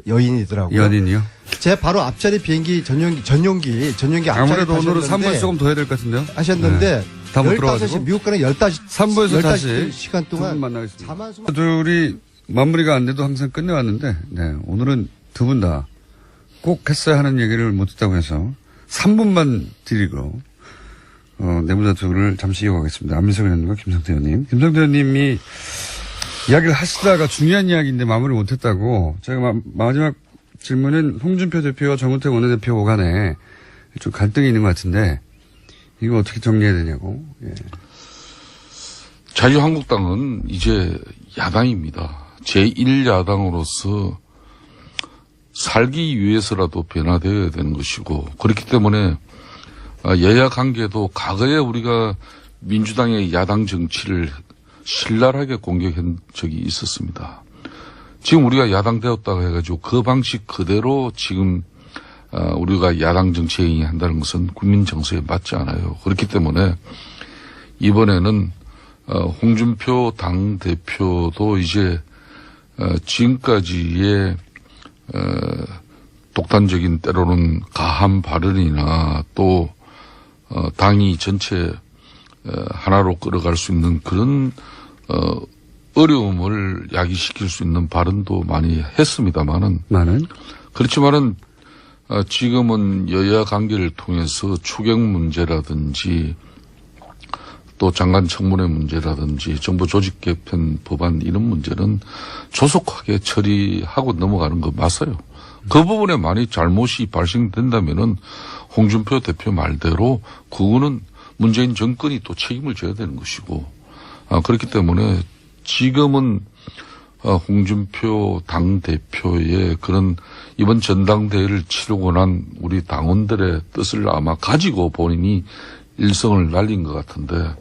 Speaker 2: 여인이더라고요.
Speaker 1: 연인이요?
Speaker 2: 제 바로 앞자리 비행기 전용기 앞자리
Speaker 1: 아무래도 오늘은
Speaker 2: 타셨는데
Speaker 1: 3분 조금 더 해야 될 것 같은데요?
Speaker 2: 하셨는데
Speaker 1: 다 못
Speaker 2: 15시
Speaker 1: 들어가지고?
Speaker 2: 미국 가는 15시
Speaker 1: 3부에서 다시
Speaker 2: 시간
Speaker 1: 두 분
Speaker 2: 동안
Speaker 1: 만나겠습니다.
Speaker 2: 4만 수만
Speaker 1: 둘이 마무리가 안 돼도 항상 끝내왔는데, 네, 오늘은 두 분 다 꼭 했어야 하는 얘기를 못 했다고 해서 3분만 드리고 내부자투를 잠시 이어가겠습니다. 안민석 의원님과 김성태 의원님. 김성태 의원님이 이야기를 하시다가 중요한 이야기인데 마무리 못했다고. 제가 마지막 질문은 홍준표 대표와 정우택 원내대표 간에 좀 갈등이 있는 것 같은데 이거 어떻게 정리해야 되냐고. 예.
Speaker 3: 자유한국당은 이제 야당입니다. 제1야당으로서 살기 위해서라도 변화되어야 되는 것이고 그렇기 때문에 여야 관계도 과거에 우리가 민주당의 야당 정치를 신랄하게 공격한 적이 있었습니다. 지금 우리가 야당 되었다고 해가지고 그 방식 그대로 지금 우리가 야당 정치에 한다는 것은 국민 정서에 맞지 않아요. 그렇기 때문에 이번에는 홍준표 당대표도 이제 지금까지의 독단적인 때로는 가한 발언이나 또 당이 전체 하나로 끌어갈 수 있는 그런 어려움을 야기시킬 수 있는 발언도 많이 했습니다만은 그렇지만은 지금은 여야 관계를 통해서 추경 문제라든지 또 장관 청문회 문제라든지 정부 조직 개편 법안 이런 문제는 조속하게 처리하고 넘어가는 거 맞아요. 그 부분에 많이 잘못이 발생된다면은 홍준표 대표 말대로 그거는 문재인 정권이 또 책임을 져야 되는 것이고 그렇기 때문에 지금은 홍준표 당대표의 그런 이번 전당대회를 치르고 난 우리 당원들의 뜻을 아마 가지고 본인이 일성을 날린 것 같은데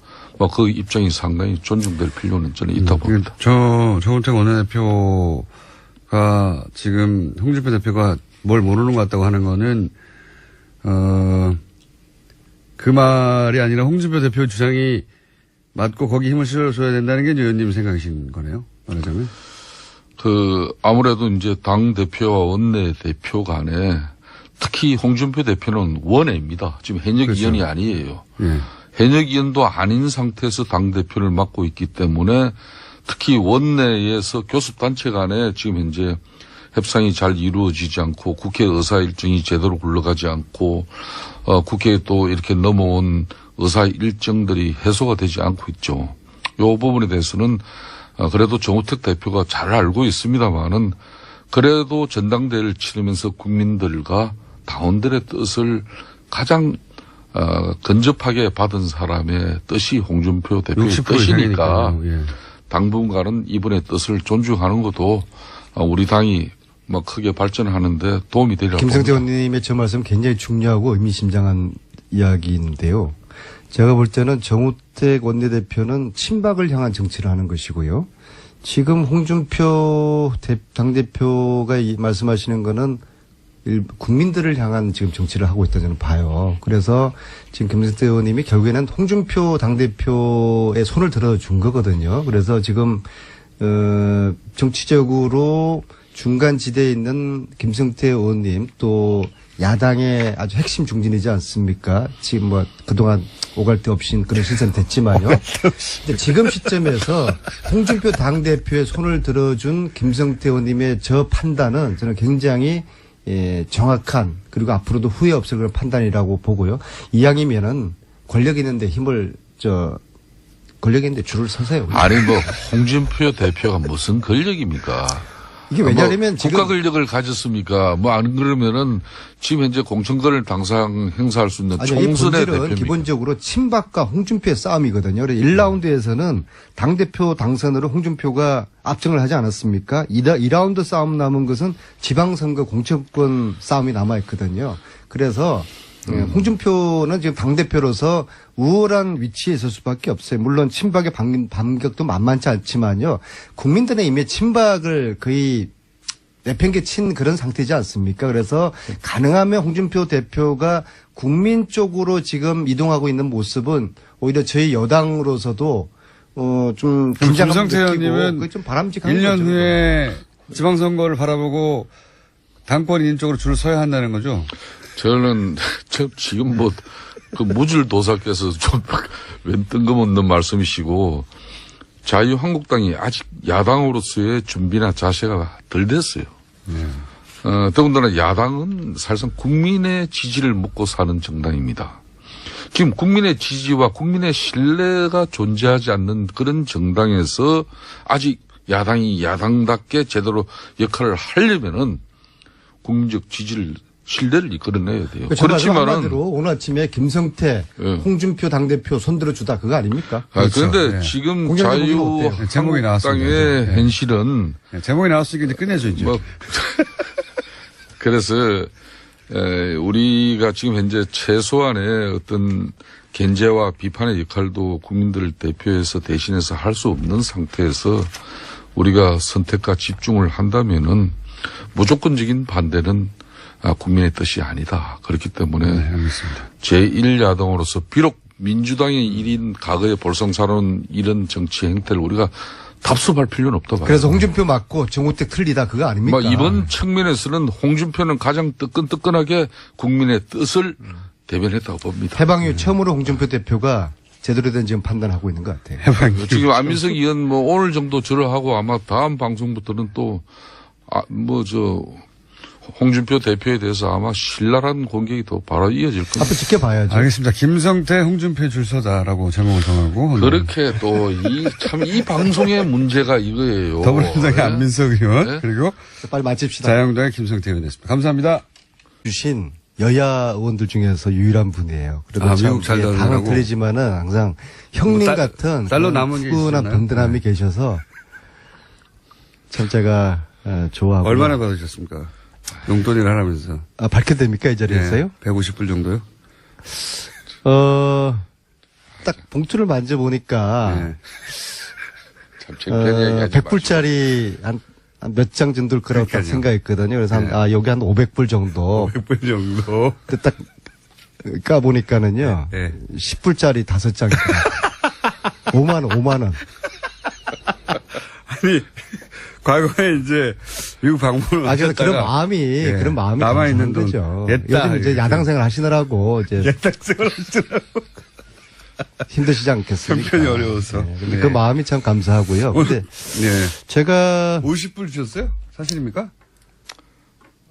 Speaker 3: 그 입장이 상당히 존중될 필요는 저는 있다고 봅니다.
Speaker 1: 정우택 원내대표가 지금 홍준표 대표가 뭘 모르는 것 같다고 하는 거는 그 말이 아니라 홍준표 대표 주장이 맞고 거기 힘을 실어줘야 된다는 게 의원님 생각이신 거네요. 말하자면.
Speaker 3: 아무래도 이제 당대표와 원내대표 간에 특히 홍준표 대표는 원외입니다. 지금 현역
Speaker 1: 그렇죠.
Speaker 3: 의원이 아니에요.
Speaker 1: 예.
Speaker 3: 현역 의원도 아닌 상태에서 당대표를 맡고 있기 때문에 특히 원내에서 교섭단체 간에 지금 현재 협상이 잘 이루어지지 않고 국회 의사 일정이 제대로 굴러가지 않고 국회에 또 이렇게 넘어온 의사 일정들이 해소가 되지 않고 있죠. 이 부분에 대해서는 그래도 정우택 대표가 잘 알고 있습니다만은 그래도 전당대회를 치르면서 국민들과 당원들의 뜻을 가장 근접하게 받은 사람의 뜻이 홍준표 대표의 뜻이니까
Speaker 1: 예.
Speaker 3: 당분간은 이분의 뜻을 존중하는 것도 우리 당이 크게 발전하는데 도움이 되리라고
Speaker 2: 김성태
Speaker 3: 봅니다.
Speaker 2: 의원님의 저 말씀 굉장히 중요하고 의미심장한 이야기인데요. 제가 볼 때는 정우택 원내대표는 친박을 향한 정치를 하는 것이고요. 지금 홍준표 당대표가 말씀하시는 거는 국민들을 향한 지금 정치를 하고 있다 저는 봐요. 그래서 지금 김성태 의원님이 결국에는 홍준표 당대표의 손을 들어준 거거든요. 그래서 지금 정치적으로 중간 지대에 있는 김성태 의원님 또 야당의 아주 핵심 중진이지 않습니까? 지금 그동안 오갈 데 없이 그런 실선 됐지만요. 근데 지금 시점에서 홍준표 당대표의 손을 들어준 김성태 의원님의 저 판단은 저는 굉장히 정확한 그리고 앞으로도 후회 없을 그런 판단이라고 보고요. 이왕이면은 권력 있는데 권력 있는데 줄을 서세요.
Speaker 3: 아니 홍준표 대표가 무슨 권력입니까?
Speaker 2: 이게 왜냐하면 지금
Speaker 3: 국가 권력을 가졌습니까? 안 그러면은 지금 현재 공천권을 당상 행사할 수 있는 총선의 대표입니까?
Speaker 2: 기본적으로 친박과 홍준표의 싸움이거든요. 그래서 1라운드에서는 당대표 당선으로 홍준표가 압승을 하지 않았습니까? 2라운드 싸움 남은 것은 지방선거 공천권 싸움이 남아있거든요. 그래서 홍준표는 지금 당대표로서 우월한 위치에 있을 수밖에 없어요. 물론 친박의 반격도 만만치 않지만요. 국민들의 이미 친박을 거의 내팽개친 그런 상태지 않습니까? 그래서 가능하면 홍준표 대표가 국민 쪽으로 지금 이동하고 있는 모습은 오히려 저희 여당으로서도 좀 긴장감
Speaker 1: 김성태 의원님은
Speaker 2: 좀 바람직한
Speaker 1: 1년
Speaker 2: 거죠.
Speaker 1: 후에 지방선거를 바라보고 당권 있는 쪽으로 줄을 서야 한다는 거죠?
Speaker 3: 저는 지금 그 무줄도사께서 좀 웬 뜬금없는 말씀이시고 자유한국당이 아직 야당으로서의 준비나 자세가 덜 됐어요. 더군다나 야당은 사실상 국민의 지지를 먹고 사는 정당입니다. 지금 국민의 지지와 국민의 신뢰가 존재하지 않는 그런 정당에서 아직 야당이 야당답게 제대로 역할을 하려면은 국민적 지지를 신뢰를 이끌어내야 돼요.
Speaker 2: 그렇지만은 한마디로 오늘 아침에 김성태,
Speaker 3: 예.
Speaker 2: 홍준표 당대표 손들어주다 그거 아닙니까?
Speaker 3: 그런데
Speaker 1: 네.
Speaker 3: 지금
Speaker 2: 공약이 어때요?
Speaker 1: 제목이 나왔습니다.
Speaker 3: 자유한국당의
Speaker 1: 네.
Speaker 3: 현실은
Speaker 1: 네, 제목이 나왔으니까 이제 끝내죠, 이제.
Speaker 3: 뭐 그래서 우리가 지금 현재 최소한의 어떤 견제와 비판의 역할도 국민들을 대표해서 대신해서 할 수 없는 상태에서 우리가 선택과 집중을 한다면은 무조건적인 반대는 국민의 뜻이 아니다. 그렇기 때문에
Speaker 1: 네, 알겠습니다.
Speaker 3: 제1야당으로서 비록 민주당의 1인 과거에 볼썽사로운 이런 정치 행태를 우리가 답습할 필요는 없다 봐요.
Speaker 2: 그래서 홍준표 맞고 정우택 틀리다 그거 아닙니까?
Speaker 3: 이번 측면에서는 홍준표는 가장 뜨끈뜨끈하게 국민의 뜻을 대변했다고 봅니다.
Speaker 2: 해방이후 처음으로 홍준표 대표가 제대로 된 지금 판단하고 있는 것 같아요.
Speaker 3: 지금 안민석 의원 뭐 오늘 정도 절하하고 아마 다음 방송부터는 또 홍준표 대표에 대해서 아마 신랄한 공격이 더 바로 이어질 겁니다.
Speaker 2: 앞으로 지켜봐야죠.
Speaker 1: 알겠습니다. 김성태, 홍준표 줄 서다라고 제목을 정하고. 오늘
Speaker 3: 그렇게 또 이 방송의 문제가 이거예요.
Speaker 1: 더불어민주당의
Speaker 3: 네?
Speaker 1: 안민석 의원,
Speaker 3: 네?
Speaker 1: 그리고
Speaker 2: 빨리 마칩시다.
Speaker 1: 자유한국당의 김성태 의원이었습니다. 감사합니다.
Speaker 2: 주신 여야 의원들 중에서 유일한 분이에요. 그리고
Speaker 1: 미국 잘
Speaker 2: 당은
Speaker 1: 다니라고?
Speaker 2: 틀리지만은 항상 형님
Speaker 1: 뭐
Speaker 2: 같은
Speaker 1: 딸로 남은 게
Speaker 2: 훈훈한
Speaker 1: 있었나요?
Speaker 2: 든든함이 계셔서 참 제가 좋아하고.
Speaker 1: 얼마나 받으셨습니까? 용돈이라 하면서.
Speaker 2: 밝혀도 됩니까 이 자리에서요?
Speaker 1: 150불 정도요?
Speaker 2: 딱 봉투를 만져보니까
Speaker 1: 네.
Speaker 3: 참 창피한 얘기하지
Speaker 2: 100불짜리 한 몇 장 정도일 거라고 딱
Speaker 1: 그러니까요.
Speaker 2: 생각했거든요. 그래서
Speaker 1: 네.
Speaker 2: 여기 한 500불 정도.
Speaker 1: 100불 정도.
Speaker 2: 근데 딱 까보니까는요.
Speaker 1: 네.
Speaker 2: 10불짜리 5장이더라고요. 5만 원.
Speaker 1: 아니, 과거에 이제 미국 방문을
Speaker 2: 그래서 그런
Speaker 1: 하셨다가
Speaker 2: 마음이
Speaker 1: 남아있는 돈
Speaker 2: 거죠.
Speaker 1: 냈다.
Speaker 2: 요즘 이제 야당 생활 하시느라고 이제
Speaker 1: 예탁생활 하시더라고.
Speaker 2: 힘드시지 않겠습니까?
Speaker 1: 형편이 어려워서.
Speaker 2: 근데
Speaker 1: 네.
Speaker 2: 그 마음이 참 감사하고요. 근데
Speaker 1: 네.
Speaker 2: 제가
Speaker 1: 50불 주셨어요? 사실입니까?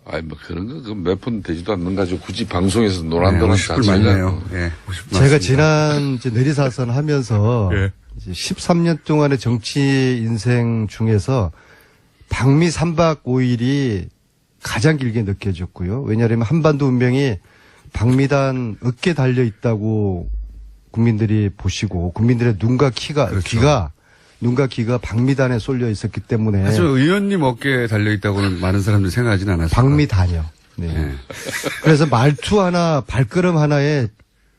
Speaker 3: 아니, 뭐, 그런 거, 몇 푼 되지도 않는 가지고 굳이 방송에서 노란노란
Speaker 1: 50불 맞네요. 예. 50불
Speaker 2: 제가
Speaker 1: 맞습니다.
Speaker 2: 지난 이제 내리사선 하면서
Speaker 1: 예.
Speaker 2: 이제 13년 동안의 정치 인생 중에서 방미 3박 5일이 가장 길게 느껴졌고요. 왜냐하면 한반도 운명이 방미단 어깨에 달려 있다고 국민들이 보시고 국민들의 눈과 귀가 방미단에 쏠려 있었기 때문에
Speaker 1: 하지만 의원님 어깨에 달려있다고는 많은 사람들이 생각하지는 않았어요.
Speaker 2: 방미단이요. 네.
Speaker 1: 네.
Speaker 2: 그래서 말투 하나, 발걸음 하나에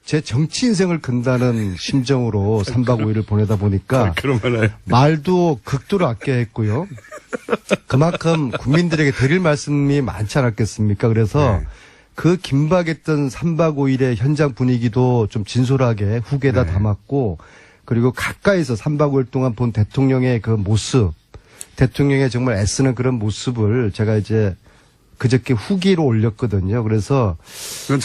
Speaker 2: 제 정치 인생을 건다는 심정으로 3박 5일을 보내다 보니까
Speaker 1: 그럼 하나요?
Speaker 2: 말도 극도로 아껴야 했고요. 그만큼 국민들에게 드릴 말씀이 많지 않았겠습니까? 그래서
Speaker 1: 네.
Speaker 2: 그 긴박했던 3박 5일의 현장 분위기도 좀 진솔하게 후계에다
Speaker 1: 네.
Speaker 2: 담았고 그리고 가까이서 3박 5일 동안 본 대통령의 그 모습, 대통령의 정말 애쓰는 그런 모습을 제가 이제 그저께 후기로 올렸거든요. 그래서
Speaker 1: 그건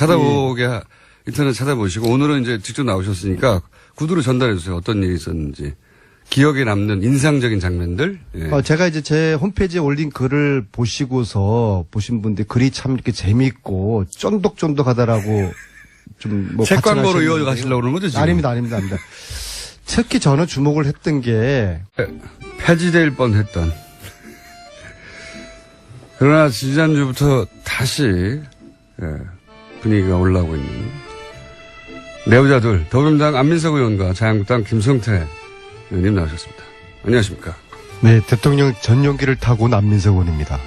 Speaker 1: 인터넷 찾아보시고 오늘은 이제 직접 나오셨으니까 구두로 전달해 주세요. 어떤 일이 있었는지. 기억에 남는 인상적인 장면들. 예.
Speaker 2: 제가 이제 제 홈페이지에 올린 글을 보시고서 보신 분들 글이 참 이렇게 재밌고 쫀득쫀득하다라고 좀 뭐
Speaker 1: 책 광고로
Speaker 2: 과찬하시는
Speaker 1: 이어져
Speaker 2: 분들이-
Speaker 1: 가시려고 그러는 거죠, 지금?
Speaker 2: 아닙니다. 특히 저는 주목을 했던 게
Speaker 1: 폐지될 뻔했던. 그러나 지난주부터 다시 분위기가 올라오고 있는 내부자들 더불어민주당 안민석 의원과 자유한국당 김성태 의원님 나오셨습니다. 안녕하십니까?
Speaker 2: 네, 대통령 전용기를 타고 온 안민석 의원입니다.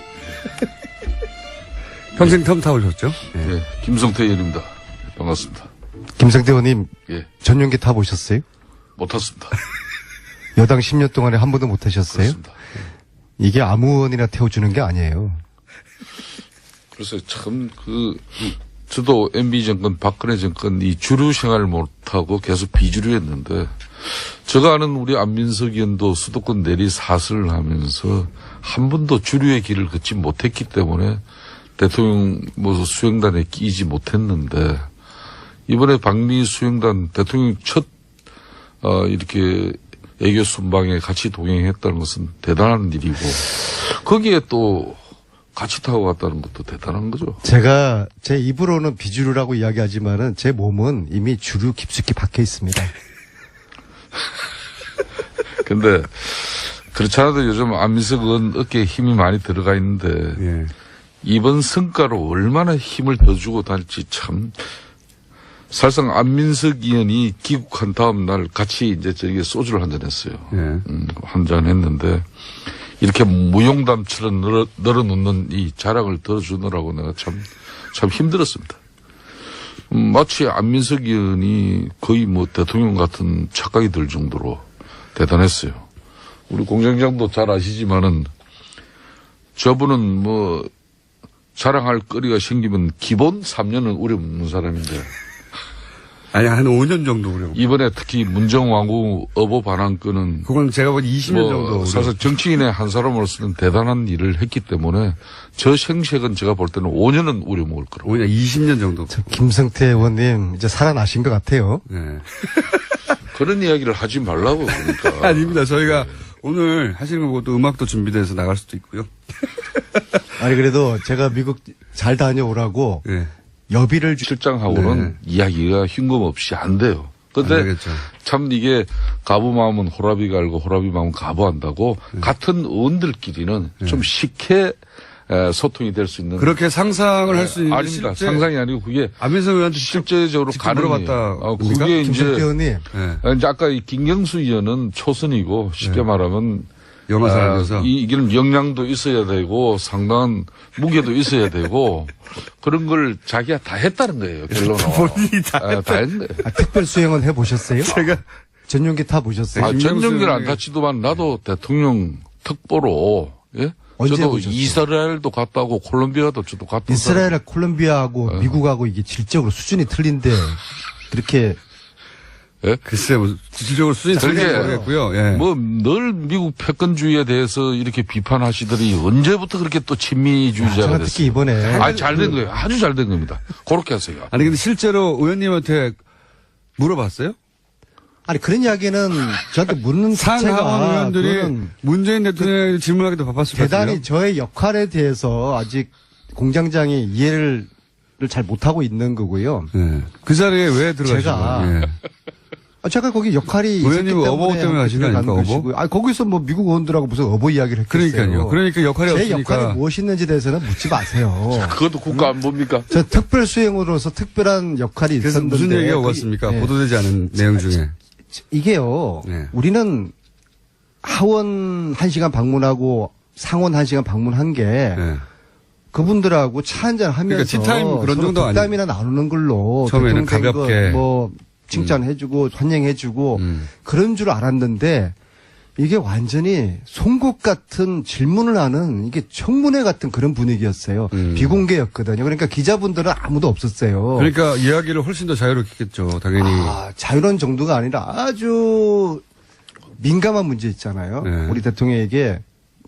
Speaker 1: 평생 텀 타보셨죠? 예.
Speaker 3: 예, 김성태 의원입니다. 반갑습니다.
Speaker 2: 김성태 의원님
Speaker 3: 예,
Speaker 2: 전용기 타보셨어요?
Speaker 3: 못 탔습니다.
Speaker 2: 여당 10년 동안에 한 번도 못 타셨어요?
Speaker 3: 그렇습니다.
Speaker 2: 이게 아무 의원이나 태워주는 게 아니에요.
Speaker 3: 그래서 참 저도 MB 정권, 박근혜 정권 이 주류 생활을 못하고 계속 비주류였는데 제가 아는 우리 안민석 의원도 수도권 내리 사슬을 하면서 한 번도 주류의 길을 걷지 못했기 때문에 대통령 수행단에 끼지 못했는데 이번에 방미 수행단 대통령 첫 이렇게 애교 순방에 같이 동행했다는 것은 대단한 일이고 거기에 또 같이 타고 갔다는 것도 대단한 거죠.
Speaker 2: 제가 제 입으로는 비주류라고 이야기하지만은 제 몸은 이미 주류 깊숙이 박혀 있습니다.
Speaker 3: 근데 그렇지 않아도 요즘 안민석 의원 어깨에 힘이 많이 들어가 있는데
Speaker 1: 예.
Speaker 3: 이번 성과로 얼마나 힘을 더 주고 다닐지 참. 사실상 안민석 의원이 귀국한 다음 날 같이 이제 저기 소주를 한잔 했어요.
Speaker 1: 예.
Speaker 3: 한잔 했는데 이렇게 무용담처럼 늘어놓는 이 자랑을 들어주느라고 내가 참 힘들었습니다. 마치 안민석 의원이 거의 뭐 대통령 같은 착각이 들 정도로 대단했어요. 우리 공장장도 잘 아시지만은 저분은 뭐 자랑할 거리가 생기면 기본 3년은 우려먹는 사람인데
Speaker 1: 아니, 한 5년 정도 그래요.
Speaker 3: 이번에 특히 문정왕후 어보 반환건은
Speaker 1: 그건 제가 본 20년 정도.
Speaker 3: 사실 정치인의 한 사람으로서는 대단한 일을 했기 때문에 저 생색은 제가 볼 때는 5년은 우려먹을 거라고.
Speaker 1: 5년, 20년 정도.
Speaker 2: 김성태 의원님 이제 살아나신 것 같아요.
Speaker 1: 네.
Speaker 3: 그런 이야기를 하지 말라고 그러니까.
Speaker 1: 아닙니다. 저희가 오늘 하시는 거 보고 또 음악도 준비돼서 나갈 수도 있고요.
Speaker 2: 아니 그래도 제가 미국 잘 다녀오라고
Speaker 1: 예.
Speaker 3: 여비를 실장하고는 이야기가 흉금없이 안 돼요.
Speaker 1: 안
Speaker 3: 근데
Speaker 1: 되겠죠.
Speaker 3: 참 이게 가부 마음은 호라비 갈고 호라비 마음은 가부한다고 같은 의원들끼리는 좀 쉽게 소통이 될 수 있는.
Speaker 1: 그렇게 상상을 할 수 있는.
Speaker 3: 아닙니다. 상상이 아니고 그게
Speaker 1: 안민석 의원한테
Speaker 3: 실제적으로
Speaker 1: 직접
Speaker 3: 가능해요.
Speaker 1: 물어봤다.
Speaker 3: 그게
Speaker 2: 김성태
Speaker 3: 이제
Speaker 2: 의원님
Speaker 3: 이제 아까 이 김경수 의원은 초선이고 쉽게 말하면
Speaker 1: 영어 사람이어서.
Speaker 3: 이기는 역량도 있어야 되고 상당한 무게도 있어야 되고 그런 걸 자기가 다 했다는 거예요. 결론은.
Speaker 1: 본인이 다
Speaker 3: 다 했는 거예요.
Speaker 2: 특별 수행은 해보셨어요?
Speaker 1: 제가
Speaker 2: 전용기 타 보셨어요?
Speaker 3: 전용기를 안 타치도만 나도 대통령 특보로 예?
Speaker 2: 언제
Speaker 3: 저도
Speaker 2: 해보셨어요?
Speaker 3: 이스라엘도 갔다 오고 콜롬비아도 저도 갔다
Speaker 2: 이스라엘, 콜롬비아하고 미국하고 이게 질적으로 수준이 틀린데 그렇게
Speaker 1: 글쎄, 뭐, 구체적으로 수준이
Speaker 3: 그게
Speaker 1: 틀린지 모르겠고요. 예.
Speaker 3: 뭐 늘 미국 패권주의에 대해서 이렇게 비판하시더니 언제부터 그렇게 또 친미주의자가
Speaker 2: 제가
Speaker 3: 됐어요?
Speaker 2: 특히 이번에
Speaker 3: 잘 된 거예요. 아주 잘 된 겁니다. 그렇게 하세요.
Speaker 1: 아니, 근데 실제로 의원님한테 물어봤어요?
Speaker 2: 아니 그런 이야기는 저한테 묻는
Speaker 1: 상하원
Speaker 2: 자체가
Speaker 1: 의원들이
Speaker 2: 그거는
Speaker 1: 문재인 대통령에게 질문하기도 바빴을 것 같아요.
Speaker 2: 대단히 저의 역할에 대해서 아직 공장장이 이해를 잘 못하고 있는 거고요.
Speaker 1: 예. 그 자리에 왜 들어가신
Speaker 2: 제가
Speaker 1: 거예요? 예.
Speaker 2: 제가 거기 역할이 있었기
Speaker 1: 의원님
Speaker 2: 때문에
Speaker 1: 어버 때문에 하신 거 아닙니까, 어버?
Speaker 2: 것이고요. 아니 거기서 뭐 미국 의원들하고 무슨 어버 이야기를 했겠어요.
Speaker 1: 그러니까요. 그러니까 역할이
Speaker 2: 제
Speaker 1: 없으니까.
Speaker 2: 역할이 무엇이있는지 대해서는 묻지 마세요.
Speaker 3: 그것도 국가 안 봅니까?
Speaker 2: 저 특별 수행으로서 특별한 역할이
Speaker 1: 그래서
Speaker 2: 있었는데
Speaker 1: 무슨 얘기가 오갔습니까?
Speaker 2: 예.
Speaker 1: 보도되지 않은 내용 중에.
Speaker 2: 이게요.
Speaker 1: 네.
Speaker 2: 우리는 하원 1시간 방문하고 상원 1시간 방문한 게
Speaker 1: 예.
Speaker 2: 그분들하고 차 한잔 하면서
Speaker 1: 그러니까 티타임 그런 정도 아니에요?
Speaker 2: 덕담이나 나누는 걸로
Speaker 1: 처음에는
Speaker 2: 대통령 된
Speaker 1: 가볍게.
Speaker 2: 거 뭐 칭찬해주고 환영해주고 그런 줄 알았는데 이게 완전히 송곳 같은 질문을 하는 이게 청문회 같은 그런 분위기였어요. 비공개였거든요. 그러니까 기자분들은 아무도 없었어요.
Speaker 1: 그러니까 이야기를 훨씬 더 자유롭겠죠, 당연히.
Speaker 2: 자유로운 정도가 아니라 아주 민감한 문제 있잖아요.
Speaker 1: 네.
Speaker 2: 우리 대통령에게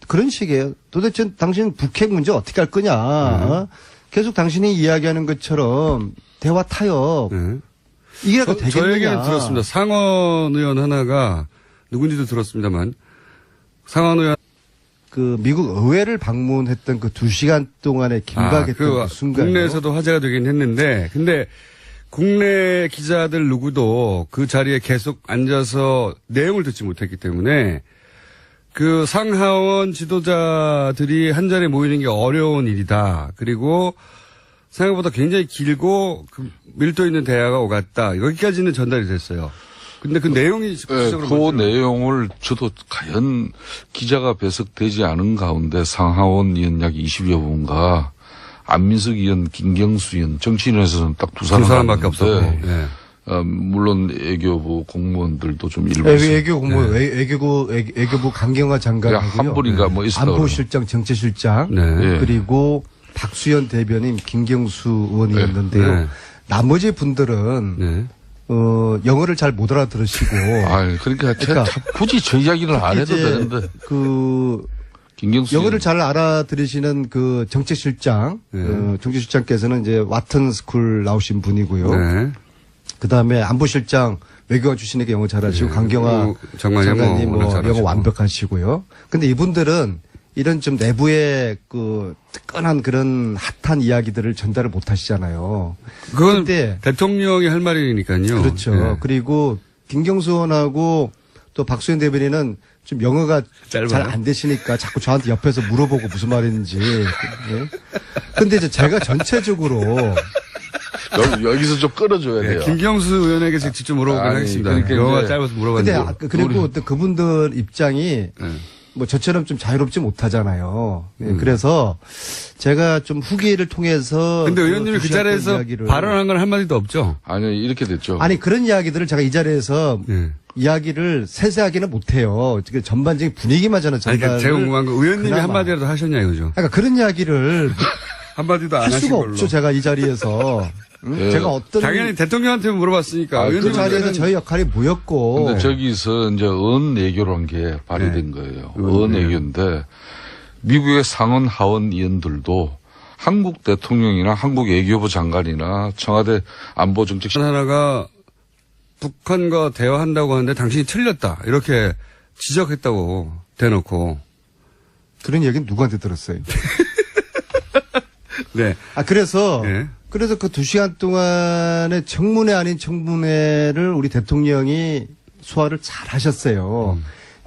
Speaker 2: 그런 식이에요. 도대체 당신 북핵 문제 어떻게 할 거냐. 어? 계속 당신이 이야기하는 것처럼 대화 타협.
Speaker 1: 네.
Speaker 2: 이게
Speaker 1: 저
Speaker 2: 되겠느냐.
Speaker 1: 얘기는 들었습니다. 상원 의원 하나가 누군지도 들었습니다만 상원 의원
Speaker 2: 그 미국 의회를 방문했던 그 2시간 동안의 긴박했던 그 순간.
Speaker 1: 국내에서도 화제가 되긴 했는데 근데 국내 기자들 누구도 그 자리에 계속 앉아서 내용을 듣지 못했기 때문에 그 상하원 지도자들이 한 자리에 모이는 게 어려운 일이다. 그리고 생각보다 굉장히 길고 밀도 있는 대화가 오갔다. 여기까지는 전달이 됐어요. 근데 그 내용이
Speaker 3: 그 내용을 저도 과연 기자가 배석되지 않은 가운데 상하원 의원 약 20여 분과 안민석 의원, 김경수 의원, 정치인에서는 딱 두
Speaker 1: 사람밖에 없었고.
Speaker 3: 네. 물론 외교부 공무원들도 좀 일부
Speaker 2: 외교 공무원, 외교부 강경화 장관이고요.
Speaker 3: 한 분인가 뭐 있었다.
Speaker 2: 안보실장, 정치실장,
Speaker 1: 네.
Speaker 2: 그리고 박수현 대변인, 김경수 의원이었는데요.
Speaker 1: 네.
Speaker 2: 나머지 분들은
Speaker 1: 네.
Speaker 2: 영어를 잘 못 알아들으시고.
Speaker 3: 그러니까 참 굳이 저 이야기를 안 해도 되는데. 김경수
Speaker 2: 영어를 잘 알아들으시는 그 정책실장, 정책실장께서는 이제 와튼 스쿨 나오신 분이고요.
Speaker 1: 네.
Speaker 2: 그 다음에 안보실장 외교관 출신에게 영어 잘하시고 강경화 장관님 뭐 영어 완벽하시고요. 근데 이분들은 이런 좀 내부의 그 뜨끈한 그런 핫한 이야기들을 전달을 못 하시잖아요.
Speaker 1: 그건
Speaker 2: 근데
Speaker 1: 대통령이 할 말이니까요.
Speaker 2: 그렇죠.
Speaker 1: 예.
Speaker 2: 그리고 김경수 의원하고 또 박수현 대변인은 좀 영어가
Speaker 1: 짧아요?
Speaker 2: 잘 안 되시니까 자꾸 저한테 옆에서 물어보고 무슨 말인지. 예? 근데 이제 제가 전체적으로
Speaker 3: 여기서 좀 끌어줘야 돼요.
Speaker 1: 김경수 의원에게 직접 물어보긴
Speaker 3: 아니,
Speaker 1: 하겠습니다.
Speaker 3: 그러니까
Speaker 1: 영어가
Speaker 3: 이제-
Speaker 1: 짧아서
Speaker 2: 근데
Speaker 1: 물어봤는데.
Speaker 2: 그리고 또 그분들 입장이 뭐 저처럼 좀 자유롭지 못하잖아요. 예, 그래서 제가 좀 후기를 통해서
Speaker 1: 근데 의원님이 그 자리에서 발언한 건 한마디도 없죠?
Speaker 3: 아니, 이렇게 됐죠.
Speaker 2: 아니 그런 이야기들을 제가 이 자리에서
Speaker 1: 예.
Speaker 2: 이야기를 세세하게는 못해요. 그 전반적인 분위기만 저는
Speaker 1: 아니,
Speaker 2: 전달을
Speaker 1: 그러니까 제가 궁금한 거 의원님이
Speaker 2: 그나마.
Speaker 1: 한마디라도 하셨냐 이거죠?
Speaker 2: 그러니까 그런 이야기를
Speaker 1: 한마디도 안
Speaker 2: 할
Speaker 1: 하신
Speaker 2: 수가
Speaker 1: 걸로.
Speaker 2: 없죠. 제가 이 자리에서
Speaker 3: 예.
Speaker 2: 제가 어떤
Speaker 1: 당연히 대통령한테 물어봤으니까.
Speaker 3: 아,
Speaker 2: 그
Speaker 1: 의원님은
Speaker 2: 자리에는 저희 역할이 뭐였고
Speaker 3: 근데 저기서 이제 언외교란 게 발휘된 거예요. 언외교인데 미국의 상원 하원 의원들도 한국 대통령이나 한국 외교부 장관이나 청와대 안보정책
Speaker 1: 하나가 북한과 대화한다고 하는데 당신이 틀렸다. 이렇게 지적했다고 대놓고.
Speaker 2: 그런 얘기는 누구한테 들었어요?
Speaker 1: 네.
Speaker 2: 그래서
Speaker 1: 예.
Speaker 2: 그 2시간 동안의 청문회 아닌 청문회를 우리 대통령이 소화를 잘 하셨어요.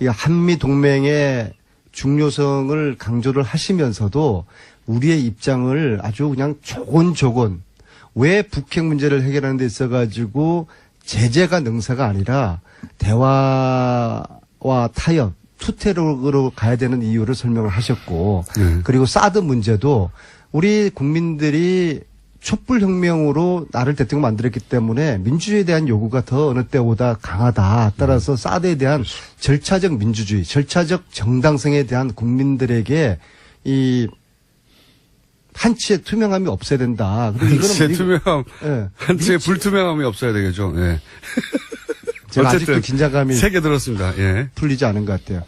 Speaker 2: 이 한미 동맹의 중요성을 강조를 하시면서도 우리의 입장을 아주 그냥 조곤조곤 왜 북핵 문제를 해결하는 데 있어가지고 제재가 능사가 아니라 대화와 타협, 투태력으로 가야 되는 이유를 설명을 하셨고 그리고 사드 문제도 우리 국민들이 촛불혁명으로 나를 대통령 만들었기 때문에 민주주의에 대한 요구가 더 어느 때보다 강하다. 따라서 사드에 대한 절차적 민주주의, 절차적 정당성에 대한 국민들에게 이 한치의 투명함이 없어야 된다. 그리고
Speaker 1: 한치의
Speaker 2: 이거는
Speaker 1: 투명함,
Speaker 2: 예.
Speaker 1: 한치의 불투명함이 없어야 되겠죠. 예.
Speaker 2: 제가
Speaker 1: 어쨌든
Speaker 2: 아직도 긴장감이
Speaker 1: 세 개 들었습니다. 예.
Speaker 2: 풀리지 않은 것 같아요.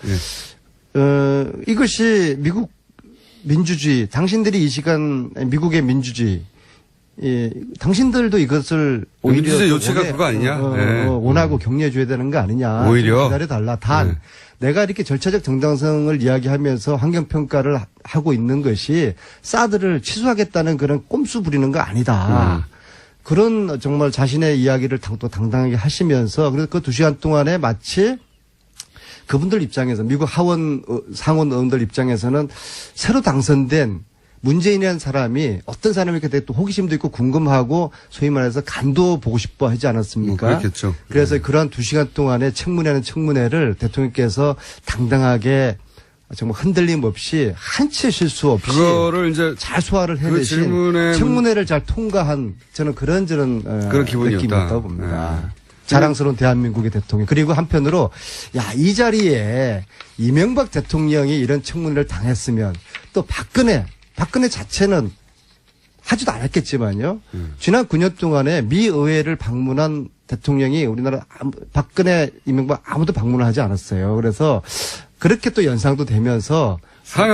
Speaker 1: 예.
Speaker 2: 이것이 미국 민주주의, 당신들이 이 시간 미국의 민주주의, 당신들도 이것을 오히려
Speaker 1: 민주주의 요체가 그거 아니냐? 예.
Speaker 2: 원하고 격려해줘야 되는 거 아니냐?
Speaker 1: 오히려?
Speaker 2: 기다려달라. 단,
Speaker 1: 네.
Speaker 2: 내가 이렇게 절차적 정당성을 이야기하면서 환경평가를 하고 있는 것이 사드를 취소하겠다는 그런 꼼수 부리는 거 아니다. 그런 정말 자신의 이야기를 또 당당하게 하시면서 그래서 그 2시간 동안에 마치 그분들 입장에서 미국 상원 의원들 입장에서는 새로 당선된 문재인이라는 사람이 어떤 사람이 이렇게 또 호기심도 있고 궁금하고 소위 말해서 간도 보고 싶어 하지 않았습니까?
Speaker 1: 뭐 그렇겠죠.
Speaker 2: 그래서 그러한 2시간 동안에 청문회를 대통령께서 당당하게 정말 흔들림 없이 한치의 실수 없이
Speaker 1: 그거를 이제
Speaker 2: 잘 소화를
Speaker 1: 그
Speaker 2: 해내신
Speaker 1: 질문에
Speaker 2: 청문회를 잘 통과한 저는 그런
Speaker 1: 그런 기분이었다.
Speaker 2: 느낌이었다고 봅니다. 자랑스러운 대한민국의 대통령. 그리고 한편으로 이 자리에 이명박 대통령이 이런 청문회를 당했으면 또 박근혜 자체는 하지도 않았겠지만요. 지난 9년 동안에 미 의회를 방문한 대통령이 우리나라 박근혜, 이명박 아무도 방문을 하지 않았어요. 그래서 그렇게 또 연상도 되면서
Speaker 1: 상하